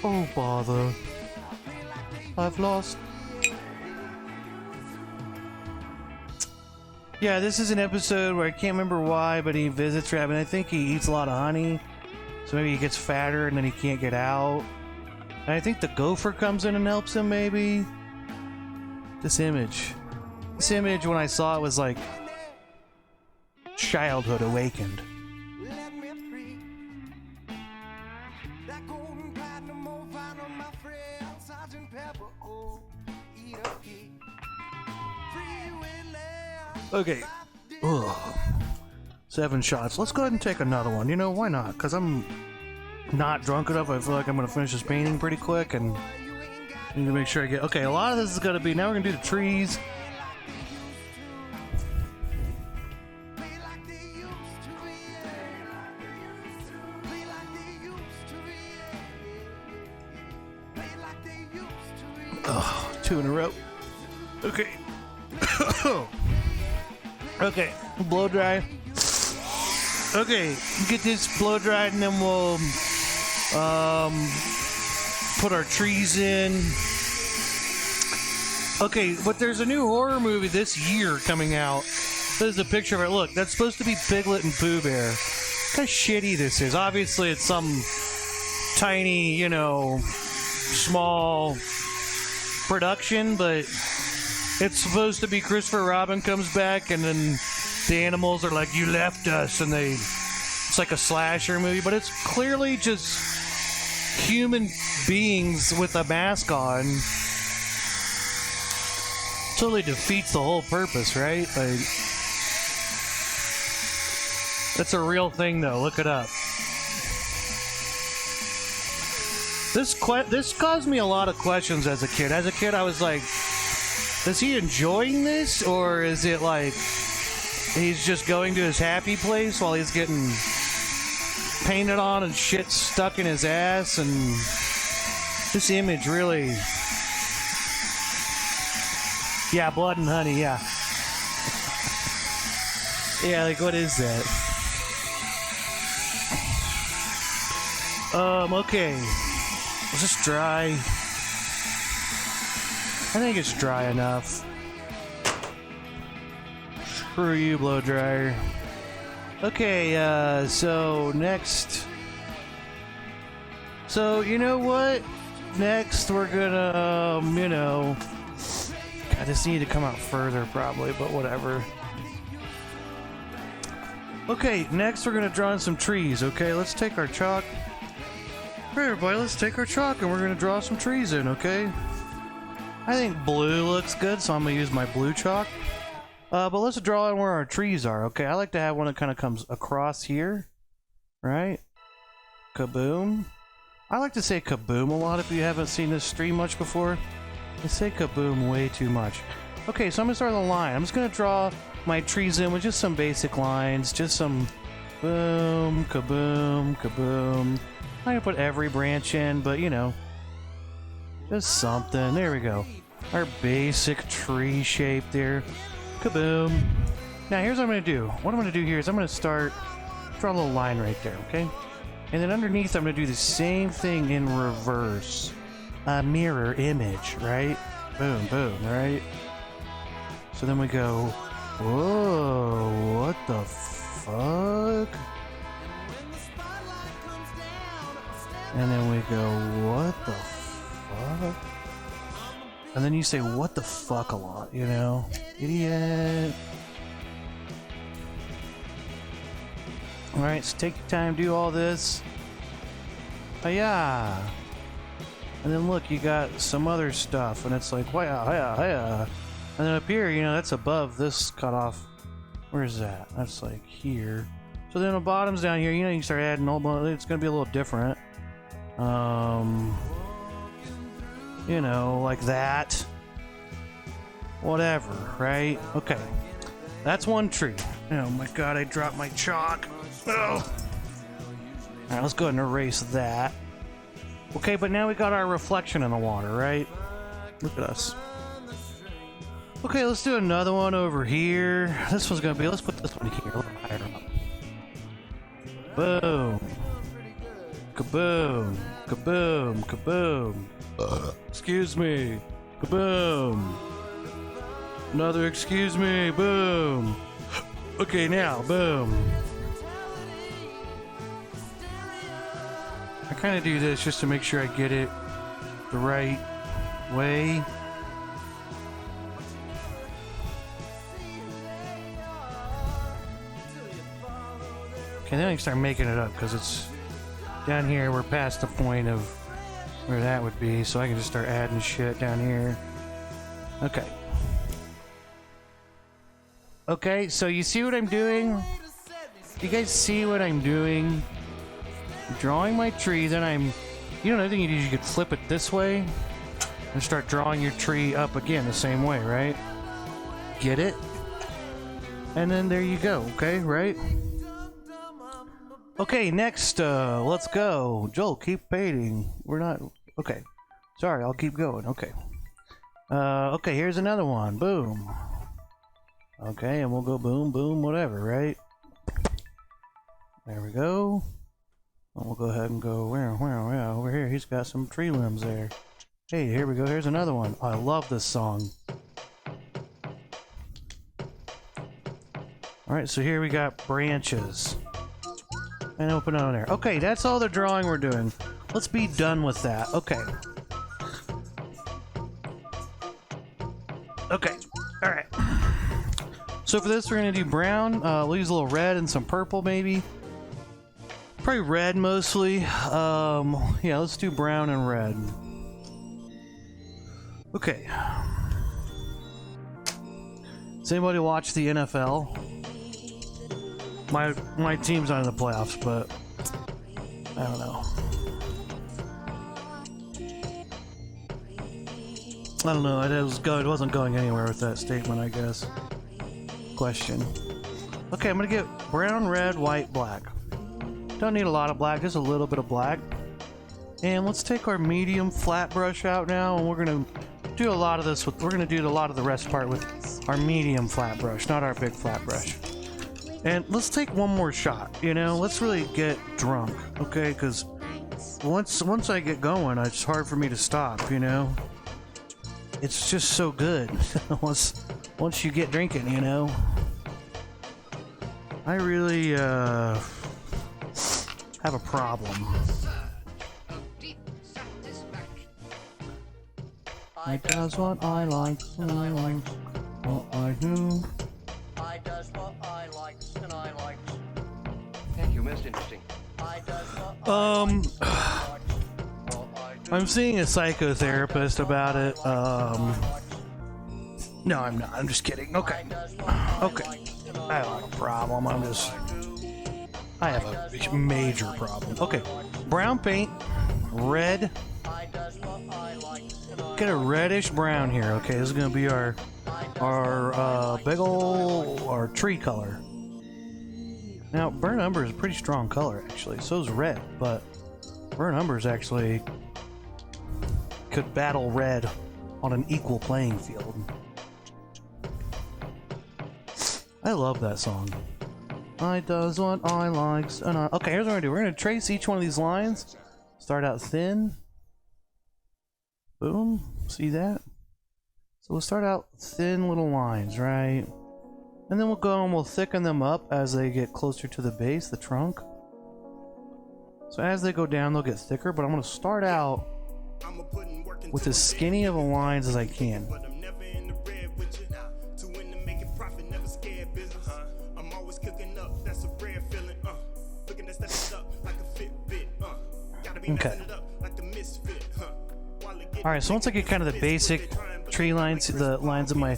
Oh bother. I've lost. Yeah, this is an episode where I can't remember why, but he visits Rabbit. I think he eats a lot of honey, so maybe he gets fatter and then he can't get out. And I think the gopher comes in and helps him, maybe. This image, when I saw it, was like childhood awakened. Okay. Ugh. 7 shots. Let's go ahead and take another one. You know, why not? Because I'm not drunk enough. I feel like I'm going to finish this painting pretty quick, and I need to make sure I get... Okay, a lot of this is going to be... Now we're going to do the trees. Ugh, 2 in a row. Okay. Okay, blow dry. Okay, get this blow dried and then we'll put our trees in. Okay, but there's a new horror movie this year coming out. There's a picture of it. Look, that's supposed to be Piglet and Pooh Bear. Look how shitty this is. Obviously, it's some tiny, you know, small production, but it's supposed to be Christopher Robin comes back and then the animals are like, you left us, and it's like a slasher movie, but it's clearly just human beings with a mask on. Totally defeats the whole purpose, right? Like, that's a real thing though, look it up. This caused me a lot of questions as a kid. As a kid I was like, is he enjoying this, or is it like he's just going to his happy place while he's getting painted on and shit stuck in his ass? And this image really... Yeah, blood and honey, yeah. Yeah, like, what is that? Okay. Is this dry? I think it's dry enough. Screw you, blow dryer. Okay, so next. So, you know what? Next, we're gonna, you know. I just need to come out further, probably, but whatever. Okay, next we're gonna draw in some trees, okay? Let's take our chalk. Alright, everybody, let's take our chalk and we're gonna draw some trees in, okay? I think blue looks good, so I'm gonna use my blue chalk. But let's draw in where our trees are, okay? I like to have one that kind of comes across here, right? Kaboom. I like to say kaboom a lot if you haven't seen this stream much before. I say kaboom way too much. Okay, so I'm gonna start with a line. I'm just gonna draw my trees in with just some basic lines, just some boom, kaboom, kaboom. I'm not gonna put every branch in, but you know, just something. There we go. Our basic tree shape there. Kaboom. Now here's what I'm gonna do. What I'm gonna do here is I'm gonna start, draw a little line right there, okay? And then underneath I'm gonna do the same thing in reverse. A mirror image, right? Boom, boom, right? So then we go, whoa, what the fuck? And then we go, what the fuck? And then you say, what the fuck a lot, you know? Idiot. Alright, so take your time, do all this. Yeah. And then look, you got some other stuff, and it's like, hiya, hiya, hiya. And then up here, you know, that's above this cutoff. Where's that? That's like here. So then the bottom's down here. You know, you can start adding a whole bunch. It's gonna be a little different. You know, like that. Whatever, right? Okay. That's one tree. Oh my god, I dropped my chalk. Oh. Alright, let's go ahead and erase that. Okay, but now we got our reflection in the water, right? Look at us. Okay, let's do another one over here. This one's gonna be, let's put this one here, a little higher up. Boom. Kaboom. Kaboom. Kaboom. Excuse me. Kaboom. Another excuse me. Boom. Okay, now, boom. I kind of do this just to make sure I get it the right way. Okay, then I can start making it up because it's down here. We're past the point of where that would be, so I can just start adding shit down here. Okay. Okay, so you see what I'm doing? You guys see what I'm doing? I'm drawing my tree, then you know, another thing you do is you could flip it this way and start drawing your tree up again the same way, right? Get it? And then there you go, okay, right? Okay, next, let's go. Joel, keep painting. We're not... Okay. Sorry, I'll keep going. Okay. Okay, here's another one. Boom. Okay, and we'll go boom, boom, whatever, right? There we go. And we'll go ahead and go, where, over here. He's got some tree limbs there. Hey, here we go. Here's another one. I love this song. Alright, so here we got branches. And open on there. Okay, that's all the drawing we're doing. Let's be done with that. Okay. Okay. Alright. So for this, we're going to do brown. We'll use a little red and some purple, maybe. Probably red, mostly. Yeah, let's do brown and red. Okay. Does anybody watch the NFL? My team's not in the playoffs, but I don't know. I don't know. It wasn't going anywhere with that statement, I guess. Question. Okay, I'm gonna get brown, red, white, black. Don't need a lot of black, just a little bit of black. And let's take our medium flat brush out now, and we're gonna do a lot of this with. We're gonna do a lot of the rest part with our medium flat brush, not our big flat brush. And let's take one more shot, you know? Let's really get drunk, okay? Because once I get going, it's hard for me to stop, you know? It's just so good once you get drinking, you know? I really, have a problem. I does what I like, and I like what I do.
I does what I likes and I likes.
Thank you, most interesting.
I does what I likes, what I do.
I'm seeing a psychotherapist about it. No, I'm not. I'm just kidding. Okay. Okay. I don't have a problem. I have a major problem. Okay. Brown paint. Red.
I does what I likes and I
Get a reddish brown here. Okay, this is gonna be our big ol' our tree color. Now, burnt umber is a pretty strong color, actually. So is red, but burnt umber is actually could battle red on an equal playing field. I love that song. I does what I likes and I... Okay, here's what we're gonna do. We're gonna trace each one of these lines. Start out thin. Boom. See that? So we'll start out thin little lines, right? And then we'll go and we'll thicken them up as they get closer to the base, the trunk. So as they go down, they'll get thicker, but I'm gonna start out with as skinny of a lines as I can. Okay. Alright, so once I get kind of the basic tree lines, the lines of my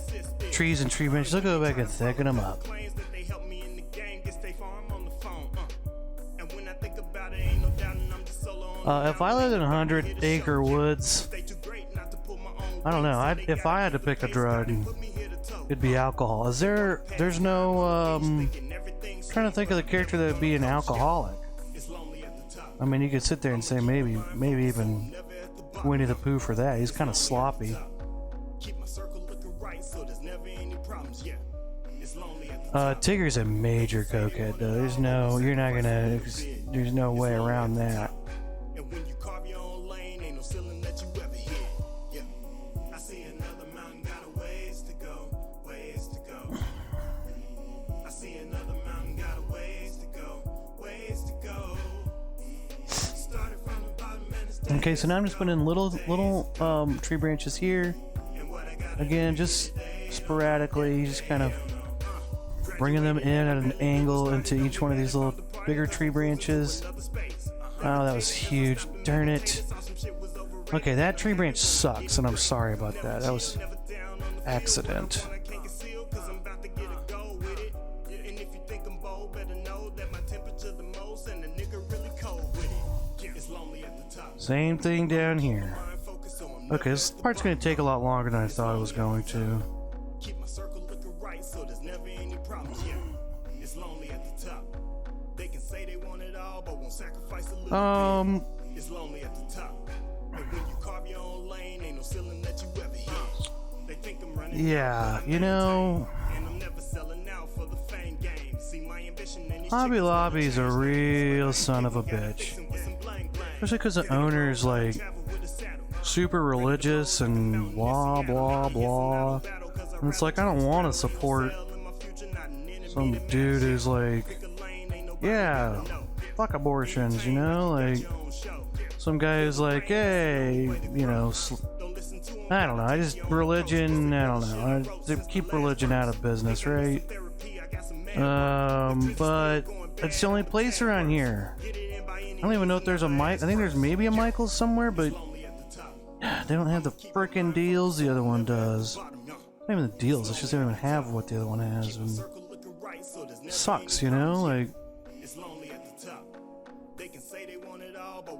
trees and tree branches. I'll go back and thicken them up. If I lived in 100-acre woods, I don't know. If I had to pick a drug, it'd be alcohol. There's no, trying to think of the character that would be an alcoholic. I mean, you could sit there and say maybe even Winnie the Pooh for that. He's kind of sloppy. Tigger's a major cokehead, though. There's no way around that. Okay, so now I'm just putting in little tree branches here. Again, just sporadically, just kind of bringing them in at an angle into each one of these little bigger tree branches. Oh, that was huge. Darn it. Okay, that tree branch sucks, and I'm sorry about that. That was accident. Same thing down here. Okay, this part's going to take a lot longer than I thought it was going to. Yeah, you know, Hobby Lobby's a real son of a bitch. Especially because the owner's like super religious and blah blah blah. And it's like, I don't want to support some dude who's like, yeah, fuck abortions, you know? Like, some guy who's like, hey, you know, I don't know, religion, I don't know. I keep religion out of business, right? But it's the only place around here. I don't even know if there's a Mike. I think there's maybe a Michael's somewhere, but they don't have the frickin' deals the other one does. Not even the deals, it's just they don't even have what the other one has. And it sucks, you know? Like,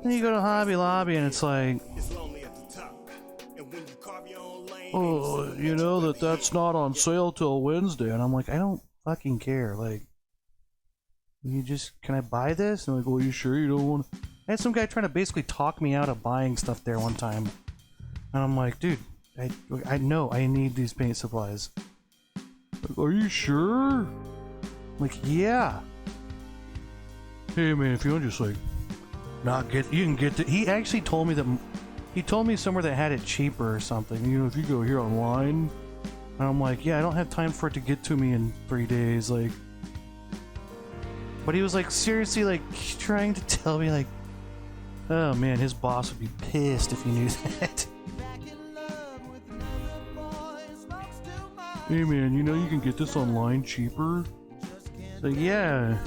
then you go to Hobby Lobby and it's like, oh, you know that's not on sale till Wednesday. And I'm like, I don't fucking care. Like, can I buy this? And I'm like, well, you sure you don't want to? I had some guy trying to basically talk me out of buying stuff there one time. And I'm like, dude, I know I need these paint supplies. Like, are you sure? I'm like, yeah. Hey man, if you want to just like you can get it. He actually told me he told me somewhere that had it cheaper or something. You know, if you go here online. And I'm like, yeah, I don't have time for it to get to me in 3 days. Like, but he was like seriously like trying to tell me like, oh man, his boss would be pissed if he knew that. Hey man, you know you can get this online cheaper? So yeah.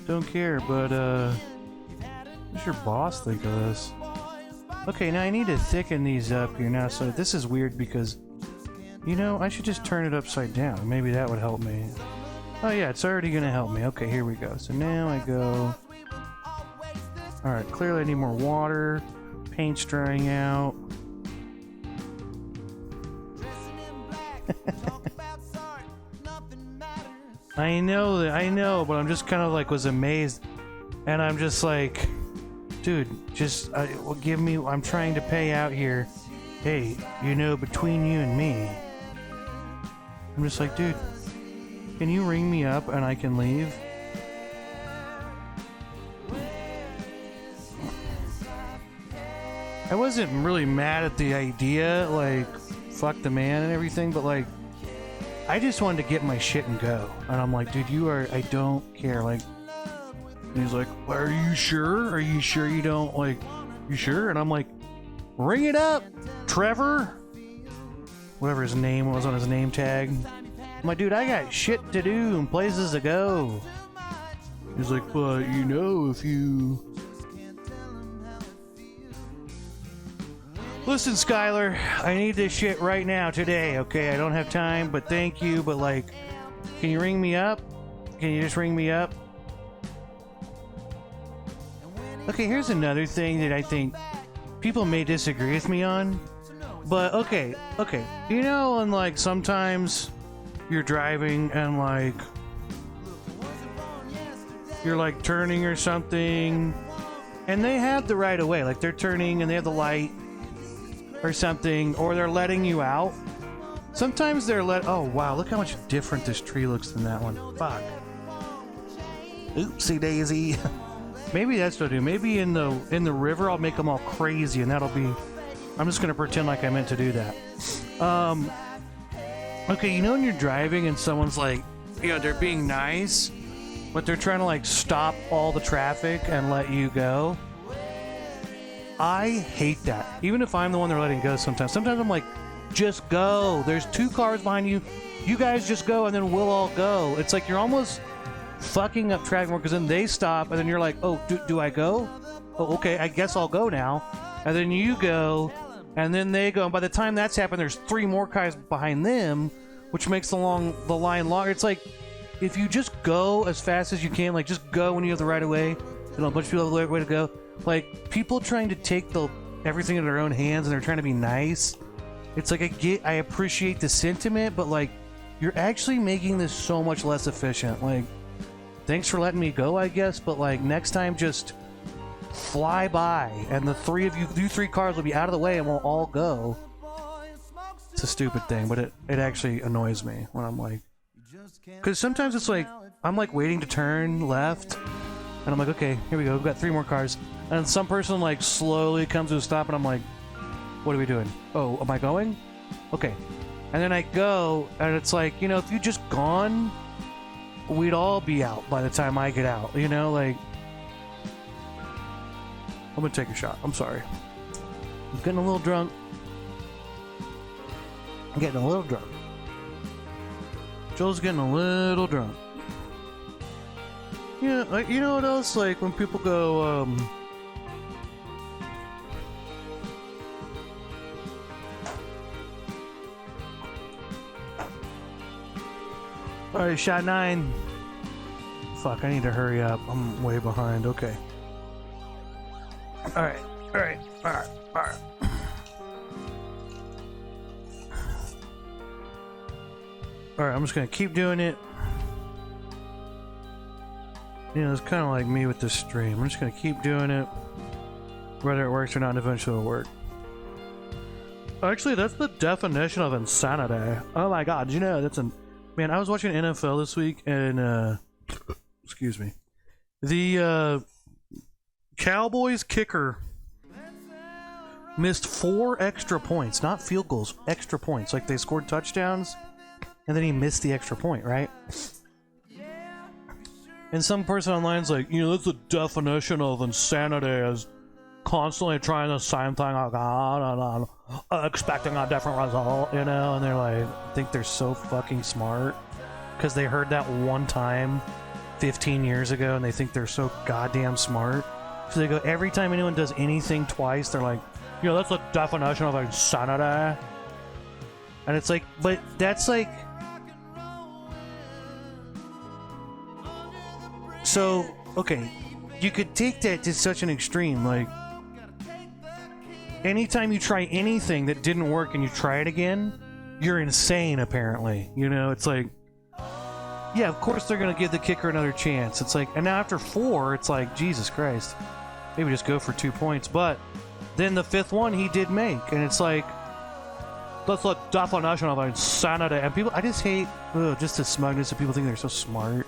Don't care, but what does your boss think of this? Okay, now I need to thicken these up here now, so this is weird because, you know, I should just turn it upside down. Maybe that would help me. Oh yeah, it's already gonna help me. Okay, here we go. So now I go... Alright, clearly I need more water. Paint's drying out. I know, but I'm just kind of like was amazed. And I'm just like, dude, just give me, I'm trying to pay out here. Hey, you know, between you and me. I'm just like, dude, can you ring me up and I can leave? I wasn't really mad at the idea, like, fuck the man and everything, but like, I just wanted to get my shit and go. And I'm like, dude, I don't care, like, and he's like, well, are you sure? Are you sure you don't, like, you sure? And I'm like, ring it up, Trevor. Whatever his name was on his name tag. I'm like, dude, I got shit to do and places to go. He's like, but you know, if you... Listen, Skylar, I need this shit right now, today, okay? I don't have time, but thank you, but like, can you ring me up? Can you just ring me up? Okay, here's another thing that I think people may disagree with me on, but okay. You know, and like sometimes you're driving and like you're like turning or something, and they have the right of way, like they're turning and they have the light or something, or they're letting you out. Sometimes they're oh wow, look how much different this tree looks than that one. Fuck. Oopsie daisy. Maybe that's what I'll do. Maybe in the river I'll make them all crazy, and that'll be... I'm just gonna pretend like I meant to do that. Okay, you know when you're driving and someone's like, you know, they're being nice, but they're trying to like stop all the traffic and let you go? I hate that. Even if I'm the one they're letting go sometimes. Sometimes I'm like, just go. There's 2 cars behind you. You guys just go and then we'll all go. It's like you're almost fucking up traffic more, because then they stop and then you're like, oh, do I go? Oh, okay, I guess I'll go now. And then you go and then they go, and by the time that's happened there's 3 more cars behind them, which makes the line longer. It's like, if you just go as fast as you can, like just go when you have the right of way, and a bunch of people have the right way to go. Like, people trying to take everything in their own hands and they're trying to be nice. It's like, I appreciate the sentiment, but like, you're actually making this so much less efficient. Like, thanks for letting me go, I guess, but like, next time just fly by and the 3 of you 3 cars will be out of the way and we'll all go. It's a stupid thing, but it actually annoys me when I'm like, because sometimes it's like, I'm like waiting to turn left and I'm like, okay, here we go, we've got 3 more cars, and some person like slowly comes to a stop and I'm like, what are we doing? Oh, am I going? Okay. And then I go and it's like, you know, if you just gone, we'd all be out by the time I get out, you know? Like, I'm gonna take a shot. I'm sorry. I'm getting a little drunk. I'm getting a little drunk. Joel's getting a little drunk. Yeah, like, you know what else? Like, when people go, Alright, shot 9. Fuck, I need to hurry up. I'm way behind. Okay. Alright. Alright, I'm just gonna keep doing it. You know, it's kind of like me with this stream. I'm just gonna keep doing it. Whether it works or not, eventually it'll work. Actually, that's the definition of insanity. Oh my god, did you know that's Man, I was watching NFL this week, and, excuse me. The, Cowboys kicker missed 4 extra points, not field goals, extra points. Like, they scored touchdowns, and then he missed the extra point, right? And some person online's like, you know, that's the definition of insanity, is constantly trying the same thing, like, expecting a different result, you know? And they're like, think they're so fucking smart because they heard that one time 15 years ago, and they think they're so goddamn smart. So they go, every time anyone does anything twice, they're like, you know, that's the definition of insanity. And it's like, but that's like, so, okay, you could take that to such an extreme, like, anytime you try anything that didn't work and you try it again, you're insane, apparently. You know, it's like, yeah, of course they're going to give the kicker another chance. It's like, and now after 4, it's like, Jesus Christ, maybe just go for 2 points. But then the 5th one he did make, and it's like, that's the definition of insanity. And people, I just hate, just the smugness of people think they're so smart.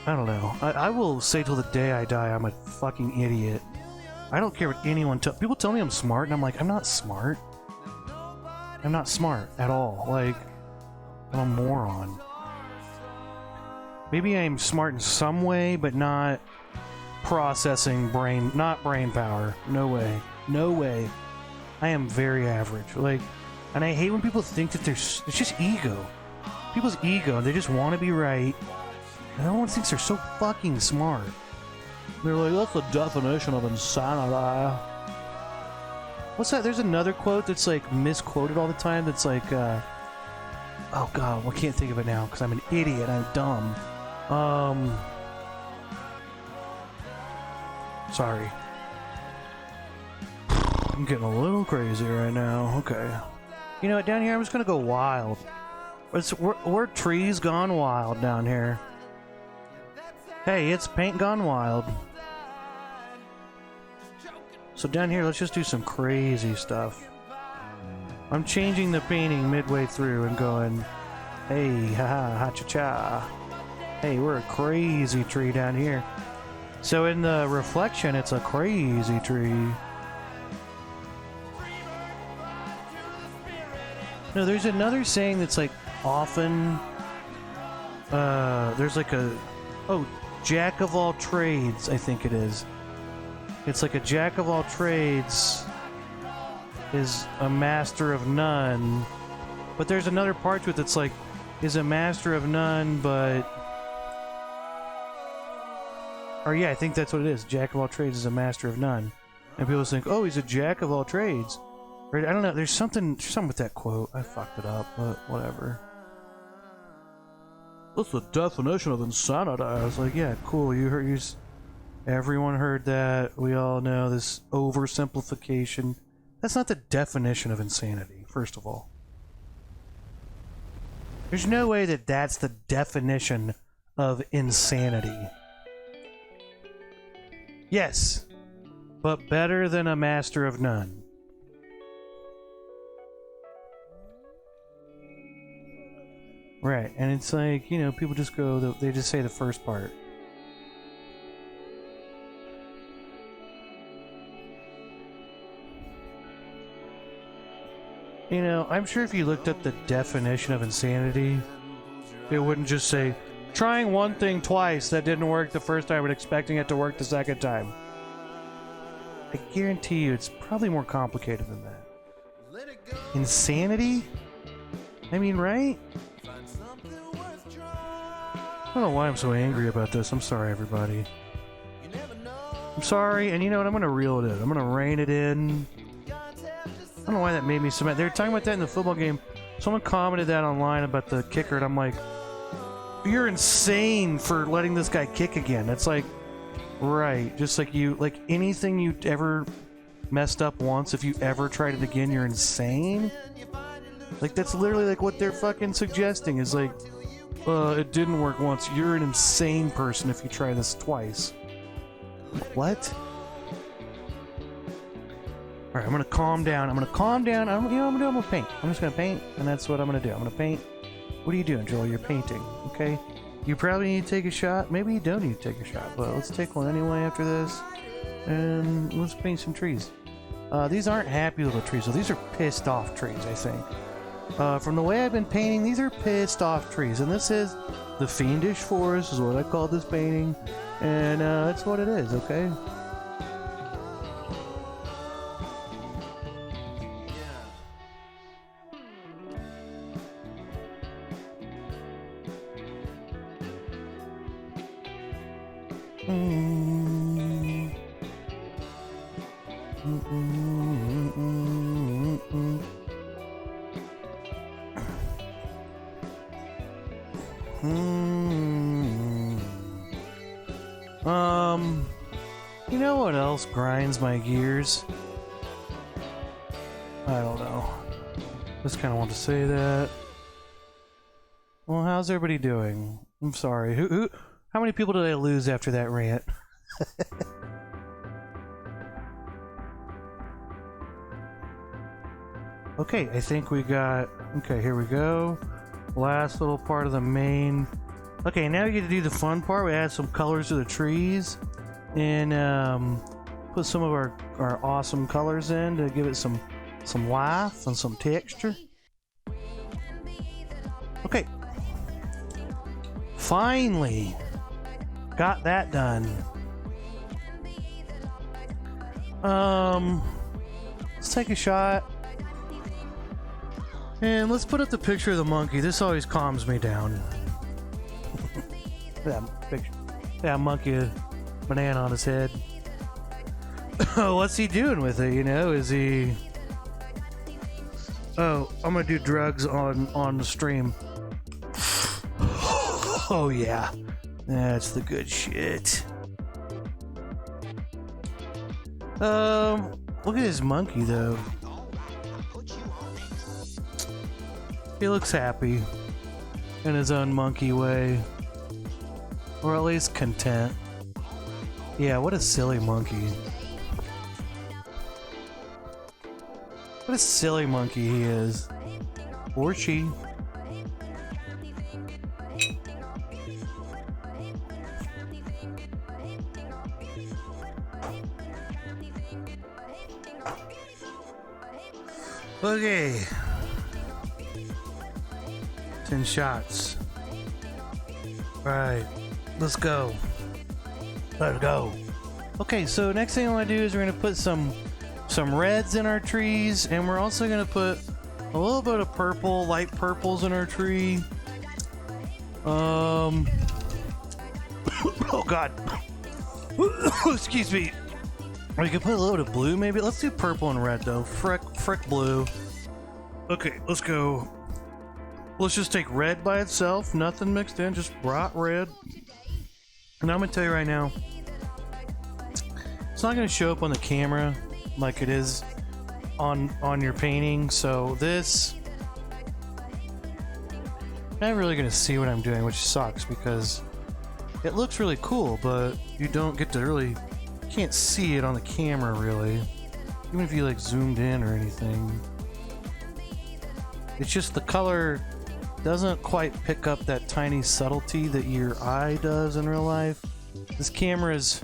I don't know. I will say till the day I die, I'm a fucking idiot. I don't care what anyone people tell me I'm smart, and I'm like, I'm not smart. I'm not smart at all. Like, I'm a moron. Maybe I'm smart in some way, but not processing not brain power. No way. No way. I am very average. Like, and I hate when people think that it's just ego. People's ego, they just want to be right. And everyone thinks they're so fucking smart. They're like, that's the definition of insanity. What's that? There's another quote that's like misquoted all the time. That's like, oh god, I can't think of it now because I'm an idiot. I'm dumb. Sorry. I'm getting a little crazy right now. Okay. You know what? Down here, I'm just gonna go wild. We're trees gone wild down here. Hey, it's paint gone wild. So down here, let's just do some crazy stuff. I'm changing the painting midway through and going, hey, haha, ha-cha-cha. Hey, we're a crazy tree down here. So in the reflection, it's a crazy tree. No, there's another saying that's like often, there's like a, oh, jack of all trades, I think it is. It's like a jack of all trades is a master of none. But there's another part to it that's like, is a master of none, but... Or yeah, I think that's what it is. Jack of all trades is a master of none. And people think, oh, he's a jack of all trades. Right? I don't know, there's something with that quote. I fucked it up, but whatever. What's the definition of insanity? I was like, yeah, cool, you heard, everyone heard that. We all know this oversimplification. That's not the definition of insanity, first of all. There's no way that that's the definition of insanity. Yes, but better than a master of none. Right, and it's like, you know, people just go, they just say the first part. You know, I'm sure if you looked up the definition of insanity, it wouldn't just say, trying one thing twice that didn't work the first time and expecting it to work the second time. I guarantee you it's probably more complicated than that. Insanity? I mean, right? I don't know why I'm so angry about this. I'm sorry, everybody. I'm sorry, and you know what? I'm gonna reel it in. I'm gonna rein it in. I don't know why that made me so mad. They were talking about that in the football game. Someone commented that online about the kicker, and I'm like, you're insane for letting this guy kick again. It's like, right, just like you, like anything you ever messed up once, if you ever tried it again, you're insane? Like, that's literally like what they're fucking suggesting is like, it didn't work once. You're an insane person if you try this twice. What? Alright, I'm gonna calm down. I'm gonna paint. I'm just gonna paint, and that's what I'm gonna do. I'm gonna paint. What are you doing, Joel? You're painting, okay? You probably need to take a shot. Maybe you don't need to take a shot, but let's take one anyway after this. And let's paint some trees. These aren't happy little trees, so these are pissed off trees, I think. From the way I've been painting, these are pissed off trees, and this is the Fiendish forest is what I call this painting, and that's what it is, okay? You know what else grinds my gears? I don't know. Just kind of want to say that. Well, how's everybody doing? I'm sorry. How many people did I lose after that rant? Okay, I think we got... Okay, here we go. Last little part of the main... Okay, now we get to do the fun part. We add some colors to the trees. And put some of our awesome colors in to give it some life and some texture. Okay. Finally got that done. Let's take a shot. And let's put up the picture of the monkey. This always calms me down. That picture. That monkey, banana on his head. What's he doing with it, you know? Is he... Oh, I'm gonna do drugs on the stream. Oh yeah, that's the good shit. Look at his monkey though. He looks happy in his own monkey way, or at least content. Yeah, what a silly monkey. What a silly monkey he is. Or she. Okay. 10 shots. Alright. Let's go. Let's go. Okay, so next thing I want to do is we're going to put some reds in our trees, and we're also going to put a little bit of purple, light purples in our tree. Oh god. Excuse me. We could put a little bit of blue maybe. Let's do purple and red though. Frick blue. Okay, let's go. Let's just take red by itself, nothing mixed in, just raw red. And I'm gonna tell you right now, it's not gonna show up on the camera like it is on your painting. So this, I'm not really gonna see what I'm doing, which sucks because it looks really cool, but you don't get to really, can't see it on the camera really, even if you like zoomed in or anything. It's just the color doesn't quite pick up that tiny subtlety that your eye does in real life. This camera is,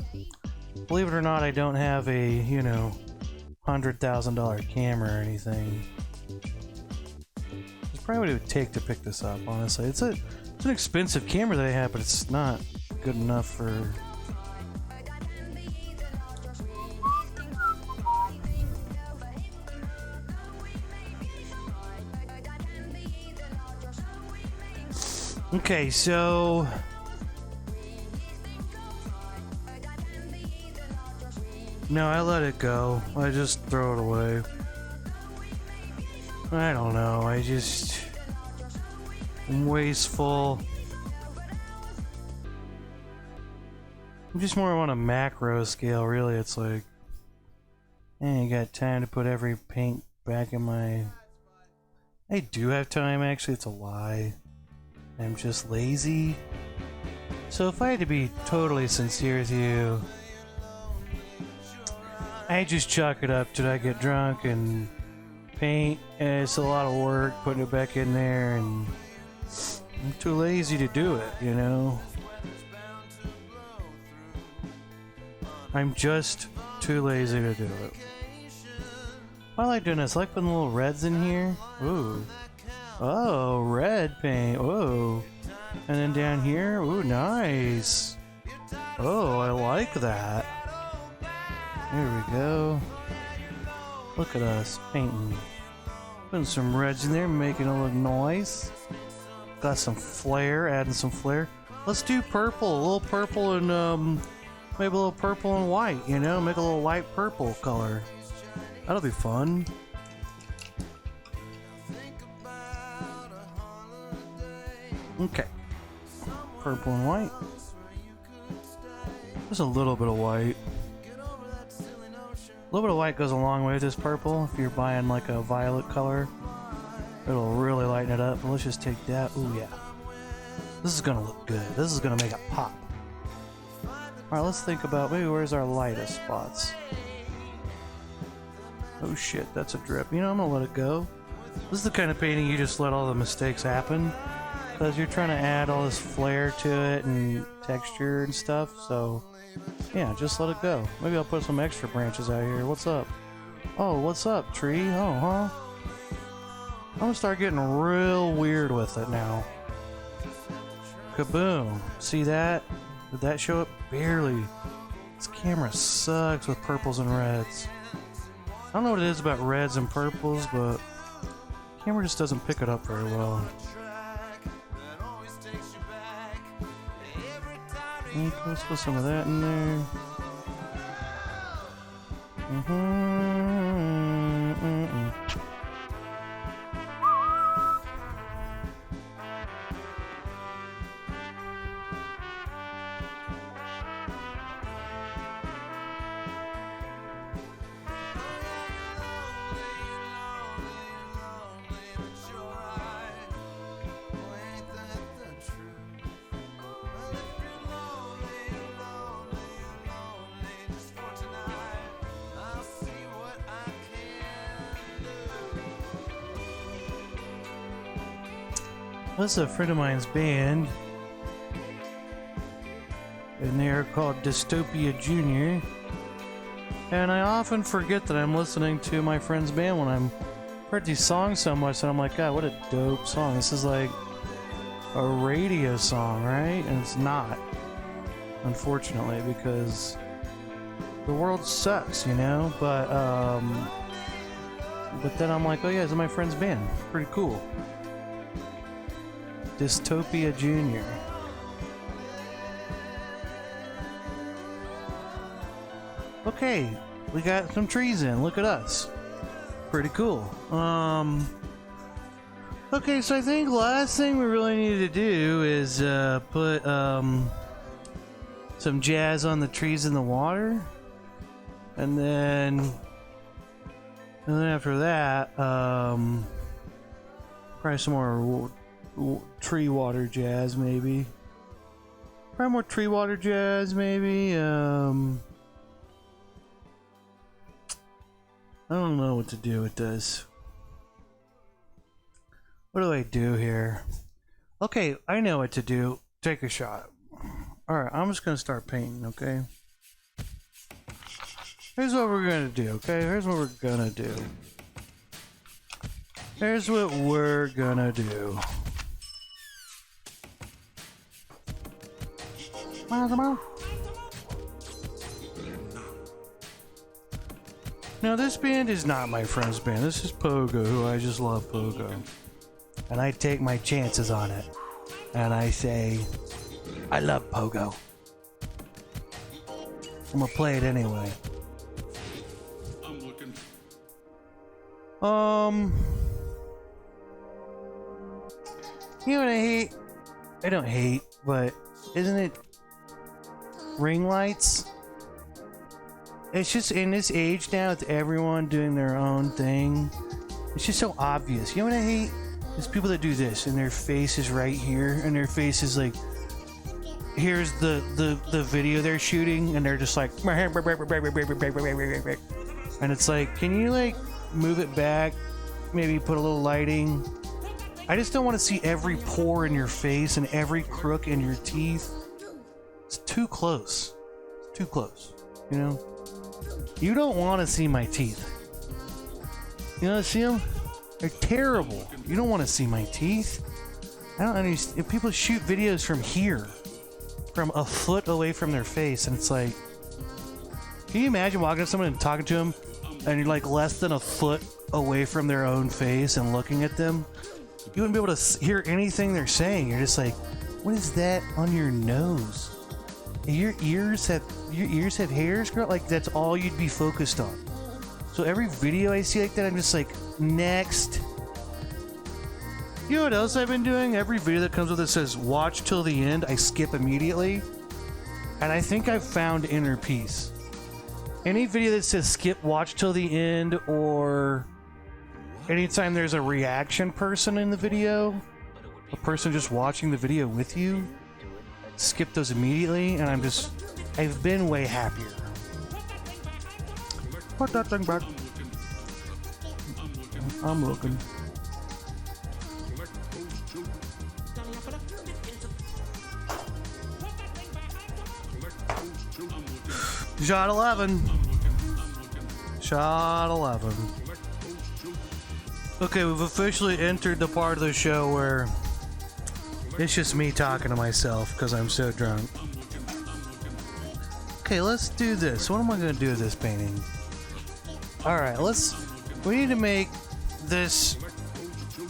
believe it or not, I don't have a, you know, $100,000 camera or anything. It's probably what it would take to pick this up, honestly. It's an expensive camera that I have, but it's not good enough for... Okay, so... No, I let it go. I just throw it away. I don't know, I'm wasteful. I'm just more on a macro scale, really. It's like, I ain't got time to put every paint back in my... I do have time, actually, it's a lie. I'm just lazy. So if I had to be totally sincere with you, I just chalk it up till I get drunk and paint, and it's a lot of work putting it back in there, and I'm too lazy to do it, you know? I'm just too lazy to do it. I like doing this. I like putting little reds in here. Ooh. Oh, red paint. Oh. And then down here. Ooh, nice. Oh, I like that. There we go. Look at us painting. Putting some reds in there, making it look nice. Got some flair, adding some flair. Let's do purple. A little purple and maybe a little purple and white, you know? Make a little light purple color. That'll be fun. Okay. Purple and white. Just a little bit of white. A little bit of white goes a long way with this purple. If you're buying like a violet color, it'll really lighten it up. But let's just take that. Ooh, yeah. This is gonna look good. This is gonna make it pop. Alright, let's think about maybe where's our lightest spots. Oh shit, that's a drip. You know, I'm gonna let it go. This is the kind of painting you just let all the mistakes happen, because you're trying to add all this flair to it and texture and stuff, so yeah, just let it go. Maybe I'll put some extra branches out here. What's up? Oh, what's up, tree? Oh, huh? I'm gonna start getting real weird with it now. Kaboom. See that? Did that show up? Barely. This camera sucks with purples and reds. I don't know what it is about reds and purples, but the camera just doesn't pick it up very well. Okay, let's put some of that in there. This is a friend of mine's band, and they are called Dystopia Junior. And I often forget that I'm listening to my friend's band when I'm heard these songs so much that I'm like, God, what a dope song. This is like a radio song, right? And it's not, unfortunately, because the world sucks, you know? But then I'm like, oh yeah, it's my friend's band. Pretty cool. Dystopia Junior. Okay, we got some trees in. Look at us. Pretty cool. Okay, so I think last thing we really need to do is put some jazz on the trees in the water, and then after that, probably some more tree water jazz, maybe. Probably more tree water jazz, maybe. I don't know what to do with this. What do I do here? Okay, I know what to do. Take a shot. Alright, I'm just gonna start painting, okay? Here's what we're gonna do, okay? Here's what we're gonna do. Here's what we're gonna do. Now this band is not my friend's band. This is Pogo, who I just love Pogo. And I take my chances on it. And I say, I love Pogo. I'm gonna play it anyway. I'm looking. You know what I hate? I don't hate, but isn't it ring lights? It's just in this age now, with everyone doing their own thing. It's just so obvious. You know what I hate? It's people that do this, and their face is right here, and their face is like, here's the video they're shooting, and they're just like, and it's like, can you like move it back? Maybe put a little lighting. I just don't want to see every pore in your face and every crook in your teeth. It's too close. It's too close. You know? You don't want to see my teeth. You want to see them? They're terrible. You don't want to see my teeth. I don't understand. If people shoot videos from here, from a foot away from their face, and it's like, can you imagine walking up to someone and talking to them, and you're like less than a foot away from their own face and looking at them? You wouldn't be able to hear anything they're saying. You're just like, what is that on your nose? Your ears have hairs, girl? Like, that's all you'd be focused on. So every video I see like that, I'm just like, next. You know what else I've been doing? Every video that comes with it says watch till the end, I skip immediately. And I think I've found inner peace. Any video that says skip watch till the end, or anytime there's a reaction person in the video, a person just watching the video with you, skip those immediately, and I've been way happier. Put that thing back. I'm looking. Shot 11. Shot 11. Okay, we've officially entered the part of the show where it's just me talking to myself because I'm so drunk. Okay, let's do this. What am I going to do with this painting? Alright, we need to make this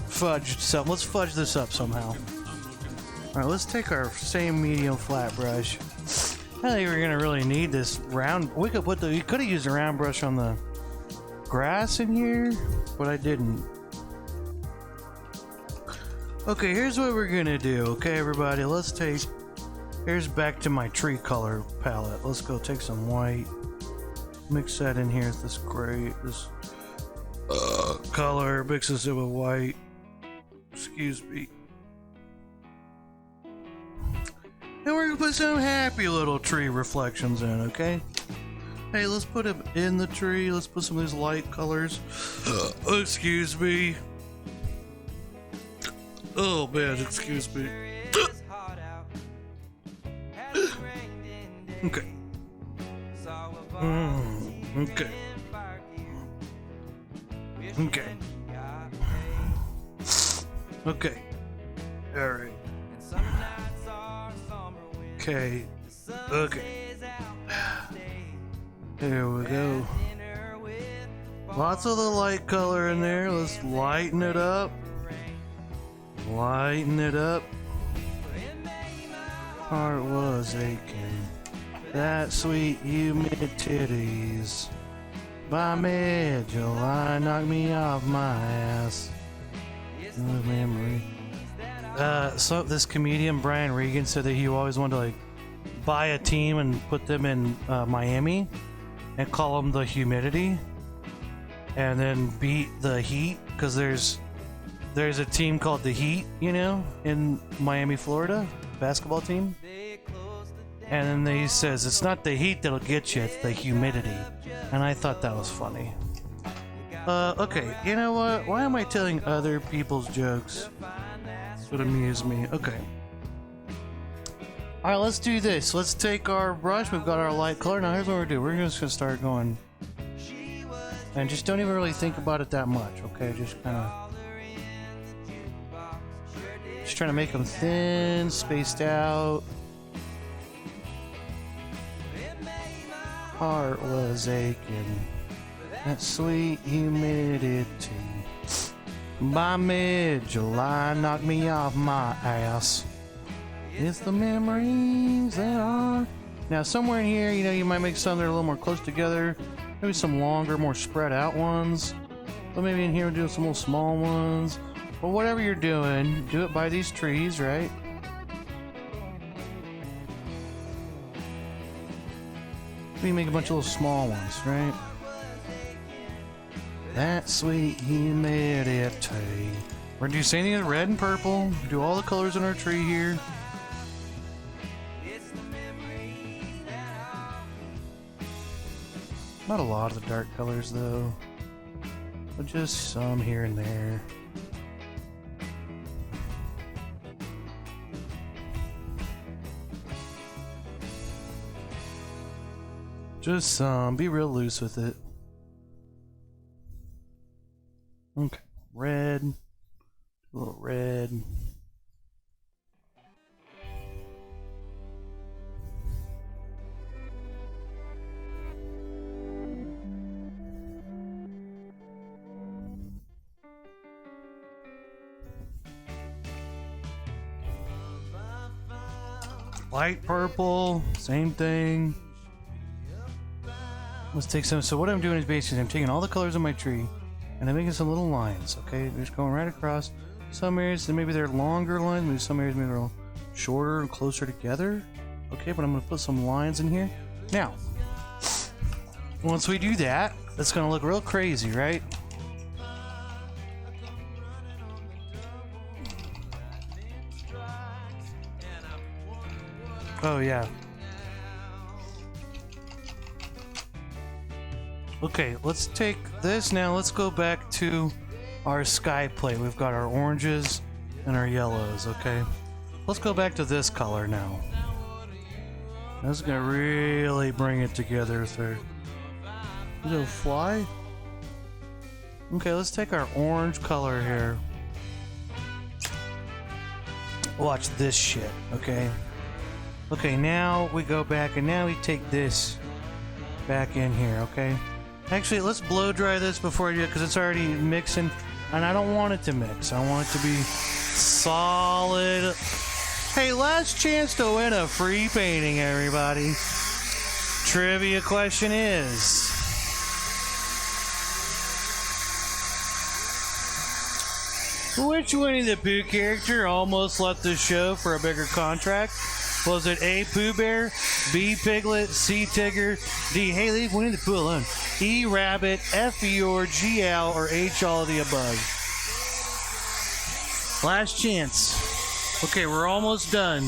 fudged up. Let's fudge this up somehow. Alright, let's take our same medium flat brush. I don't think we're gonna really need this round. We could put we could have used a round brush on the grass in here, but I didn't. Okay, here's what we're gonna do. Okay, everybody, let's take. Here's back to my tree color palette. Let's go take some white. Mix that in here with this gray, this color. Mixes it with white. Excuse me. And we're gonna put some happy little tree reflections in, okay? Hey, let's put them in the tree. Let's put some of these light colors. Excuse me. Oh man, excuse me. Okay. Okay. Okay. Okay. Alright. Okay. Okay. There we go. Lots of the light color in there. Let's lighten it up. Lighten it up. Heart was aching. That sweet humid titties. By mid-July, knocked me off my ass. The memory. So this comedian Brian Regan said that he always wanted to like buy a team and put them in Miami and call them the Humidity, and then beat the Heat because there's a team called the Heat, you know, in Miami, Florida, basketball team. And then he says it's not the heat that'll get you, it's the humidity. And I thought that was funny. Okay, you know what? Why am I telling other people's jokes? This would amuse me. Okay. Alright, let's do this. Let's take our brush. We've got our light color. Now here's what we're doing. We're just gonna start going. And just don't even really think about it that much, okay? Just kind of. Just trying to make them thin, spaced out. Heart was aching. That sweet humidity. By mid-July, knocked me off my ass. It's the memories that are. Now, somewhere in here, you know, you might make some that are a little more close together. Maybe some longer, more spread out ones. But maybe in here, we'll do some little small ones. But whatever you're doing, do it by these trees, right? We make a bunch of little small ones, right? That sweet humidity. We're gonna do the same thing with red and purple. Do all the colors in our tree here. Not a lot of the dark colors though, but just some here and there. Just some. Be real loose with it. Okay. Red. A little red. Light purple. Same thing. Let's take some. So what I'm doing is basically I'm taking all the colors of my tree and I'm making some little lines, okay? They're just going right across. Some areas, maybe they're longer lines, maybe some areas maybe they're shorter and closer together. Okay, but I'm gonna put some lines in here. Now, once we do that, it's gonna look real crazy, right? Oh yeah. Okay, let's take this now. Let's go back to our sky plate. We've got our oranges and our yellows, okay? Let's go back to this color now. That's gonna really bring it together there. Is it a fly? Okay, let's take our orange color here. Watch this shit, okay? Okay, now we go back and now we take this back in here, okay? Actually, let's blow dry this before I do it because it's already mixing and I don't want it to mix. I want it to be solid Hey, last chance to win a free painting, everybody. Trivia question is... which Winnie the Pooh character almost left the show for a bigger contract? Was it A. Pooh Bear, B. Piglet, C. Tigger, D. Hey, leave Winnie the Pooh alone, E. Rabbit, F. Eeyore, G. Owl, or H. all of the above? Last chance. Okay, we're almost done.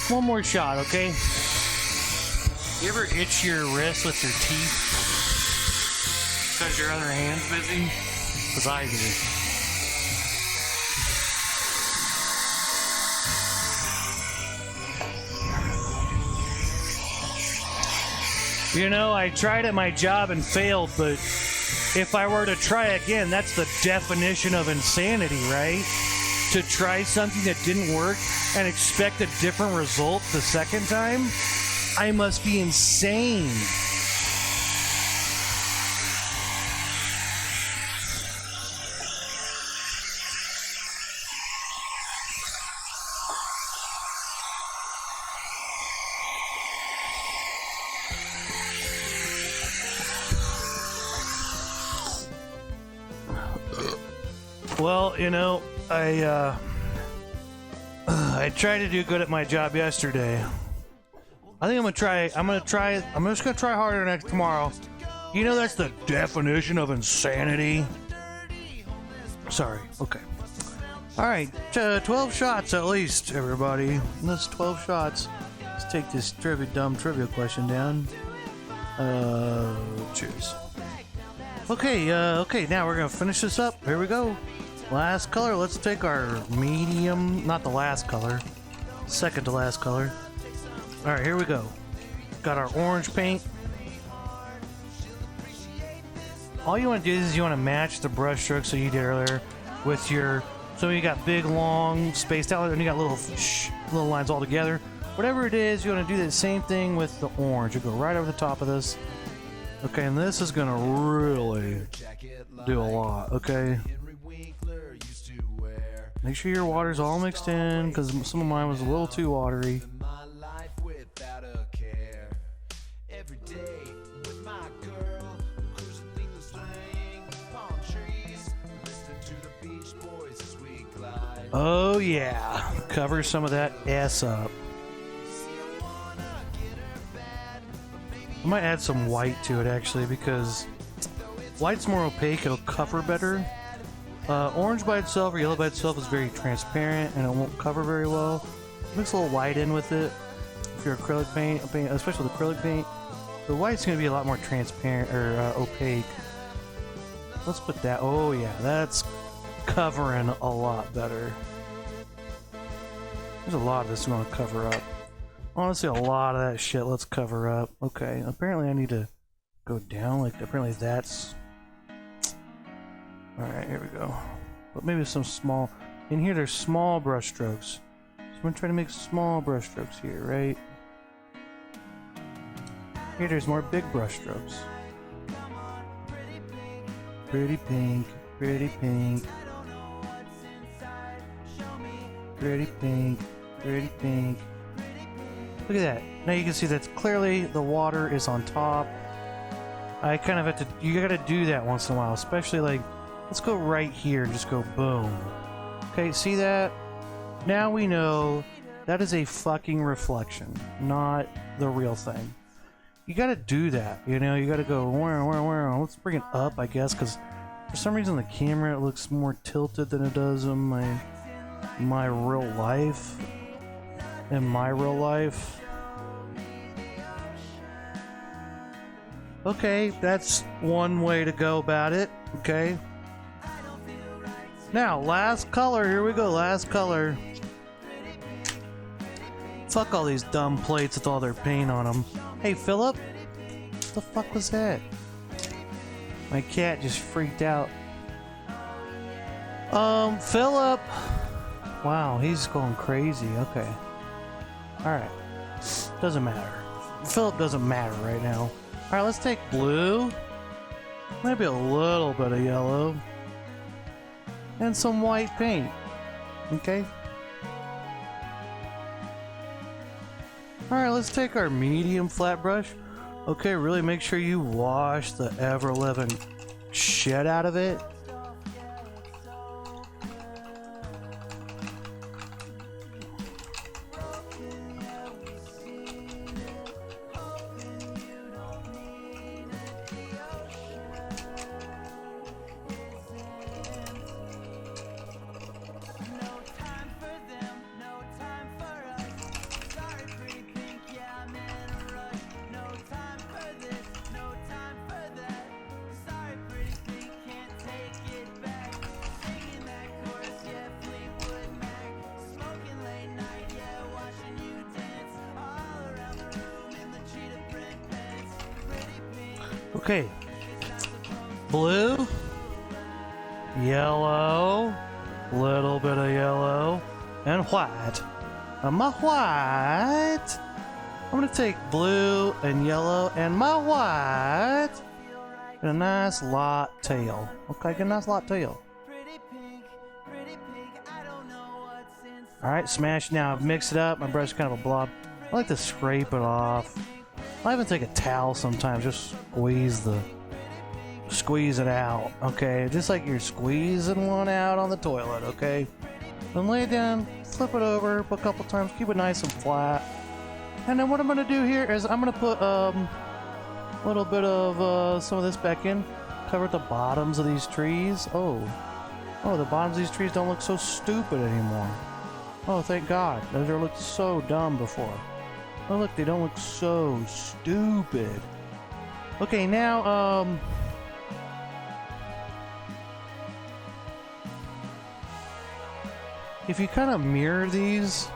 One more shot, okay? You ever itch your wrist with your teeth? Because your other hand's busy? Because I do. You know, I tried at my job and failed, but if I were to try again, that's the definition of insanity, right? To try something that didn't work and expect a different result the second time? I must be insane. Well, you know, I tried to do good at my job yesterday. I think I'm just gonna try harder tomorrow. You know, that's the definition of insanity. Sorry. Okay. All right. 12 shots at least, everybody. That's 12 shots. Let's take this dumb trivia question down. Cheers. Okay. Okay. Now we're gonna finish this up. Here we go. Last color. Let's take our medium. Not the last color. Second to last color. All right, here we go. Got our orange paint. All you want to do is you want to match the brush strokes that you did earlier with your. So you got big, long, spaced out, and you got little lines all together. Whatever it is, you want to do the same thing with the orange. You go right over the top of this. Okay, and this is gonna really do a lot. Okay. Make sure your water's all mixed in, because some of mine was a little too watery. Oh yeah, cover some of that ass up. I might add some white to it actually, because white's more opaque, it'll cover better. Orange by itself or yellow by itself is very transparent and it won't cover very well. Mix a little white in with it. If you're acrylic paint, especially with acrylic paint, the white's going to be a lot more transparent or opaque. Let's put that. Oh yeah, that's covering a lot better. There's a lot of this going to cover up. Honestly, a lot of that shit let's cover up. Okay, apparently I need to go down. Like, apparently that's... Alright, here we go. But maybe some small... In here there's small brush strokes. So I'm going to try to make small brush strokes here, right? Here there's more big brush strokes. Pretty pink, pretty pink. Pretty pink, pretty pink. Look at that. Now you can see that clearly the water is on top. I kind of have to... You gotta do that once in a while, especially like... Let's go right here and just go boom. Okay, see that? Now we know that is a fucking reflection, not the real thing. You gotta do that, you know? You gotta go, where? Let's bring it up, I guess, because for some reason the camera it looks more tilted than it does in my real life. In my real life. Okay, that's one way to go about it, okay? Now, last color. Here we go. Last color. Fuck all these dumb plates with all their paint on them. Hey, Philip. What the fuck was that? My cat just freaked out. Philip. Wow, he's going crazy. Okay. Alright. Doesn't matter. Philip doesn't matter right now. Alright, let's take blue. Maybe a little bit of yellow. And some white paint. Okay. Alright, let's take our medium flat brush. Okay, really make sure you wash the ever-living shit out of it. Okay, blue, yellow, little bit of yellow, and white. And my white, I'm gonna take blue and yellow and my white, and a nice light tail. Okay, get a nice light tail. All right, smash now. Mix it up. My brush is kind of a blob. I like to scrape it off. I even take a towel sometimes, just squeeze it out, okay? Just like you're squeezing one out on the toilet, okay? Then lay it down, flip it over a couple times, keep it nice and flat. And then what I'm gonna do here is I'm gonna put a little bit of some of this back in, cover the bottoms of these trees. Oh, the bottoms of these trees don't look so stupid anymore. Oh, thank God. Those looked so dumb before. Oh look, they don't look so stupid. Okay, now, if you kind of mirror these,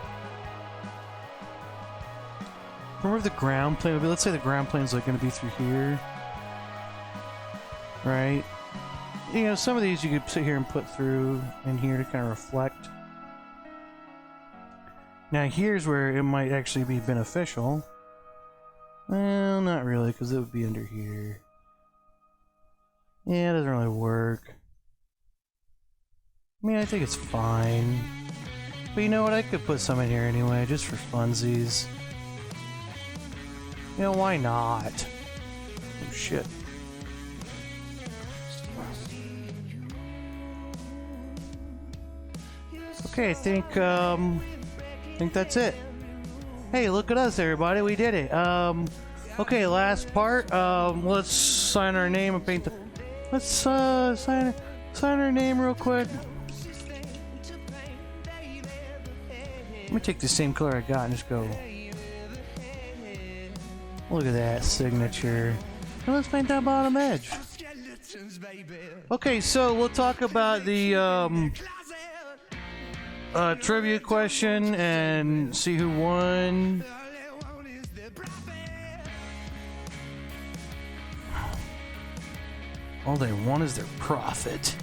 remember the ground plane, let's say the ground plane's like going to be through here, right? You know, some of these you could sit here and put through in here to kind of reflect. Now here's where it might actually be beneficial. Well, not really, because it would be under here. Yeah, it doesn't really work. I mean, I think it's fine. But you know what, I could put some in here anyway, just for funsies. You know, why not? Oh shit. Okay, I think that's it. Hey, look at us, everybody. We did it. Okay, last part. Let's sign our name and paint the... Let's, sign our name real quick. Let me take the same color I got and just go... Look at that signature. Now let's paint that bottom edge. Okay, so we'll talk about the, trivia question and see who won. All they want is their profit.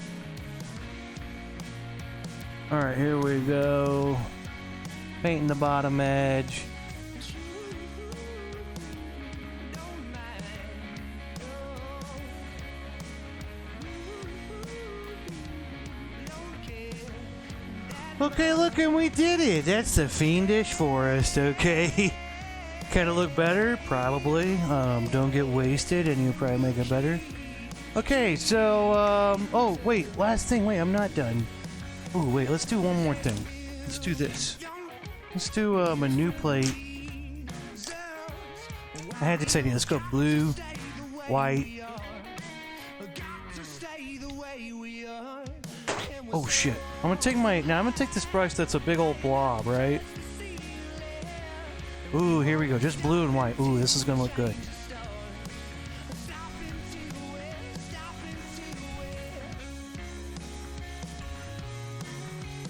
Alright, here we go. Painting the bottom edge. Okay, look, and we did it. That's the Fiendish forest, okay? Can it look better? Probably. Don't get wasted and you'll probably make it better. Okay, so, oh, wait, last thing. Wait, I'm not done. Oh, wait, let's do one more thing. Let's do this. Let's do, a new plate. I had this idea. Let's go blue, white. Oh shit. I'm gonna take this brush that's a big old blob, right? Ooh, here we go. Just blue and white. Ooh, this is gonna look good.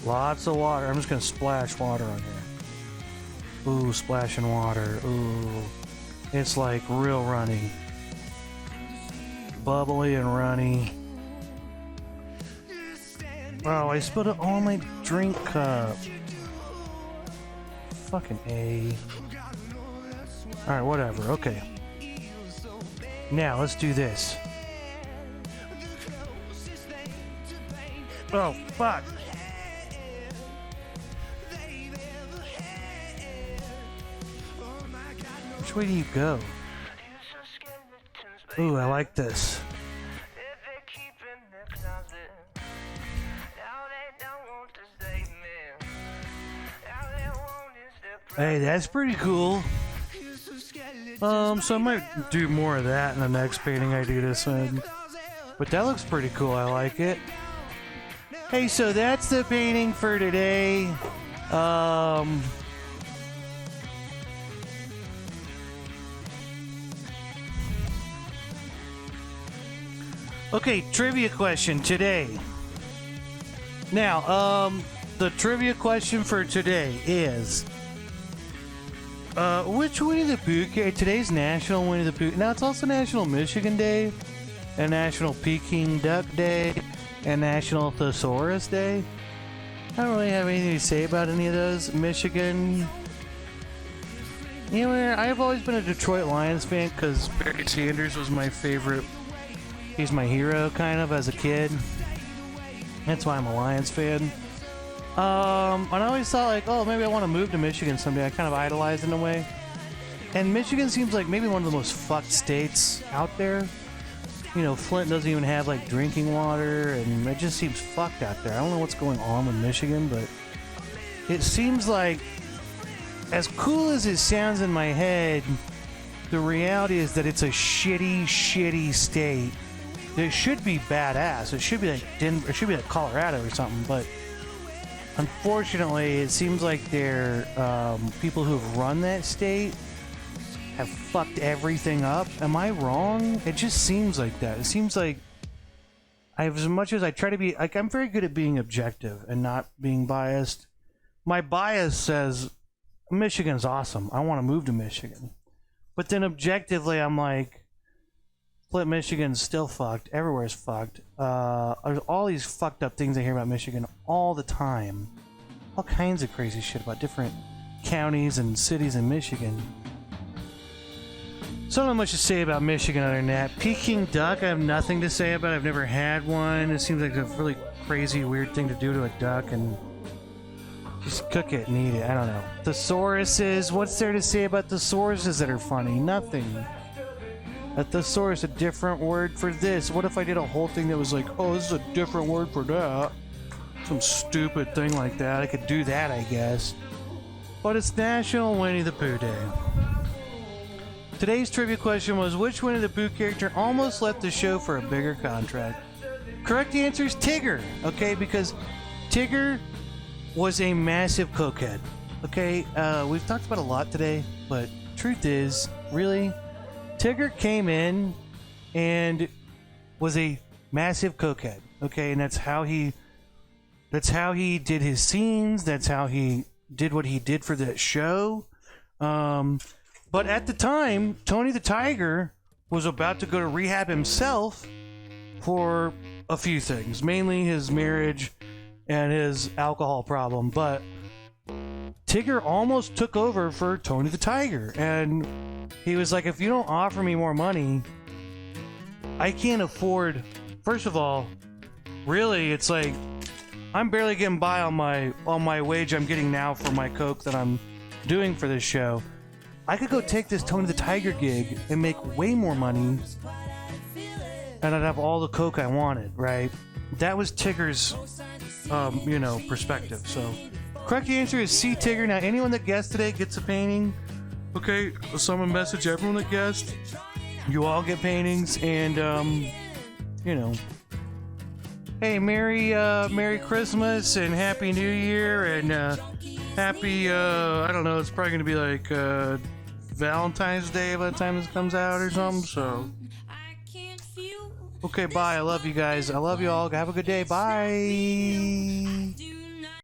Lots of water. I'm just gonna splash water on here. Ooh, splashing water. Ooh. It's like real runny. Bubbly and runny. Oh, I spilled it on my drink cup. Fucking A. Alright, whatever. Okay. Now, let's do this. Oh, fuck. Which way do you go? Ooh, I like this. Hey, that's pretty cool. So I might do more of that in the next painting I do this in. But that looks pretty cool, I like it. Hey, so that's the painting for today. Okay, trivia question today. Now, the trivia question for today is, which Winnie the Pooh character? Today's National Winnie the Pooh. Now, it's also National Michigan Day, and National Peking Duck Day, and National Thesaurus Day. I don't really have anything to say about any of those. Michigan. You know, I've always been a Detroit Lions fan because Barry Sanders was my favorite. He's my hero, kind of, as a kid. That's why I'm a Lions fan. And I always thought, like, oh, maybe I want to move to Michigan someday. I kind of idolized in a way. And Michigan seems like maybe one of the most fucked states out there. You know, Flint doesn't even have, like, drinking water, and it just seems fucked out there. I don't know what's going on with Michigan, but it seems like, as cool as it sounds in my head, the reality is that it's a shitty, shitty state. It should be badass. It should be like Denver. It should be like Colorado or something. But unfortunately, it seems like they're people who have run that state have fucked everything up. Am I wrong? It just seems like that. It seems like as much as I try to be, like, I'm very good at being objective and not being biased. My bias says Michigan's awesome. I want to move to Michigan. But then objectively, I'm like, Flint, Michigan's still fucked. Everywhere's fucked. There's all these fucked up things I hear about Michigan all the time. All kinds of crazy shit about different counties and cities in Michigan. So not much to say about Michigan other than that. Peking duck, I have nothing to say about it. I've never had one. It seems like a really crazy, weird thing to do to a duck, and just cook it and eat it. I don't know. Thesauruses, what's there to say about thesauruses that are funny? Nothing. A thesaurus, a different word for this. What if I did a whole thing that was like, oh, this is a different word for that? Some stupid thing like that. I could do that, I guess. But it's National Winnie the Pooh Day. Today's trivia question was, which Winnie the Pooh character almost left the show for a bigger contract? Correct answer is Tigger, okay? Because Tigger was a massive cokehead, okay? We've talked about a lot today, but truth is, really, Tigger came in and was a massive cokehead, okay? And that's how he did his scenes. That's how he did what he did for that show. But at the time, Tony the Tiger was about to go to rehab himself for a few things, mainly his marriage and his alcohol problem. But Tigger almost took over for Tony the Tiger, and he was like, if you don't offer me more money, I can't afford. First of all, really, it's like I'm barely getting by on my wage I'm getting now for my coke that I'm doing for this show. I could go take this Tony the Tiger gig and make way more money, and I'd have all the coke I wanted, right? That was Tigger's, perspective. So, correct answer is C, Tigger. Now, anyone that guessed today gets a painting. Okay, someone message everyone that guessed. You all get paintings, and hey, Merry Christmas and Happy New Year, and happy, I don't know, it's probably gonna be like Valentine's Day by the time this comes out or something. So, okay, bye. I love you guys. I love you all. Have a good day. Bye.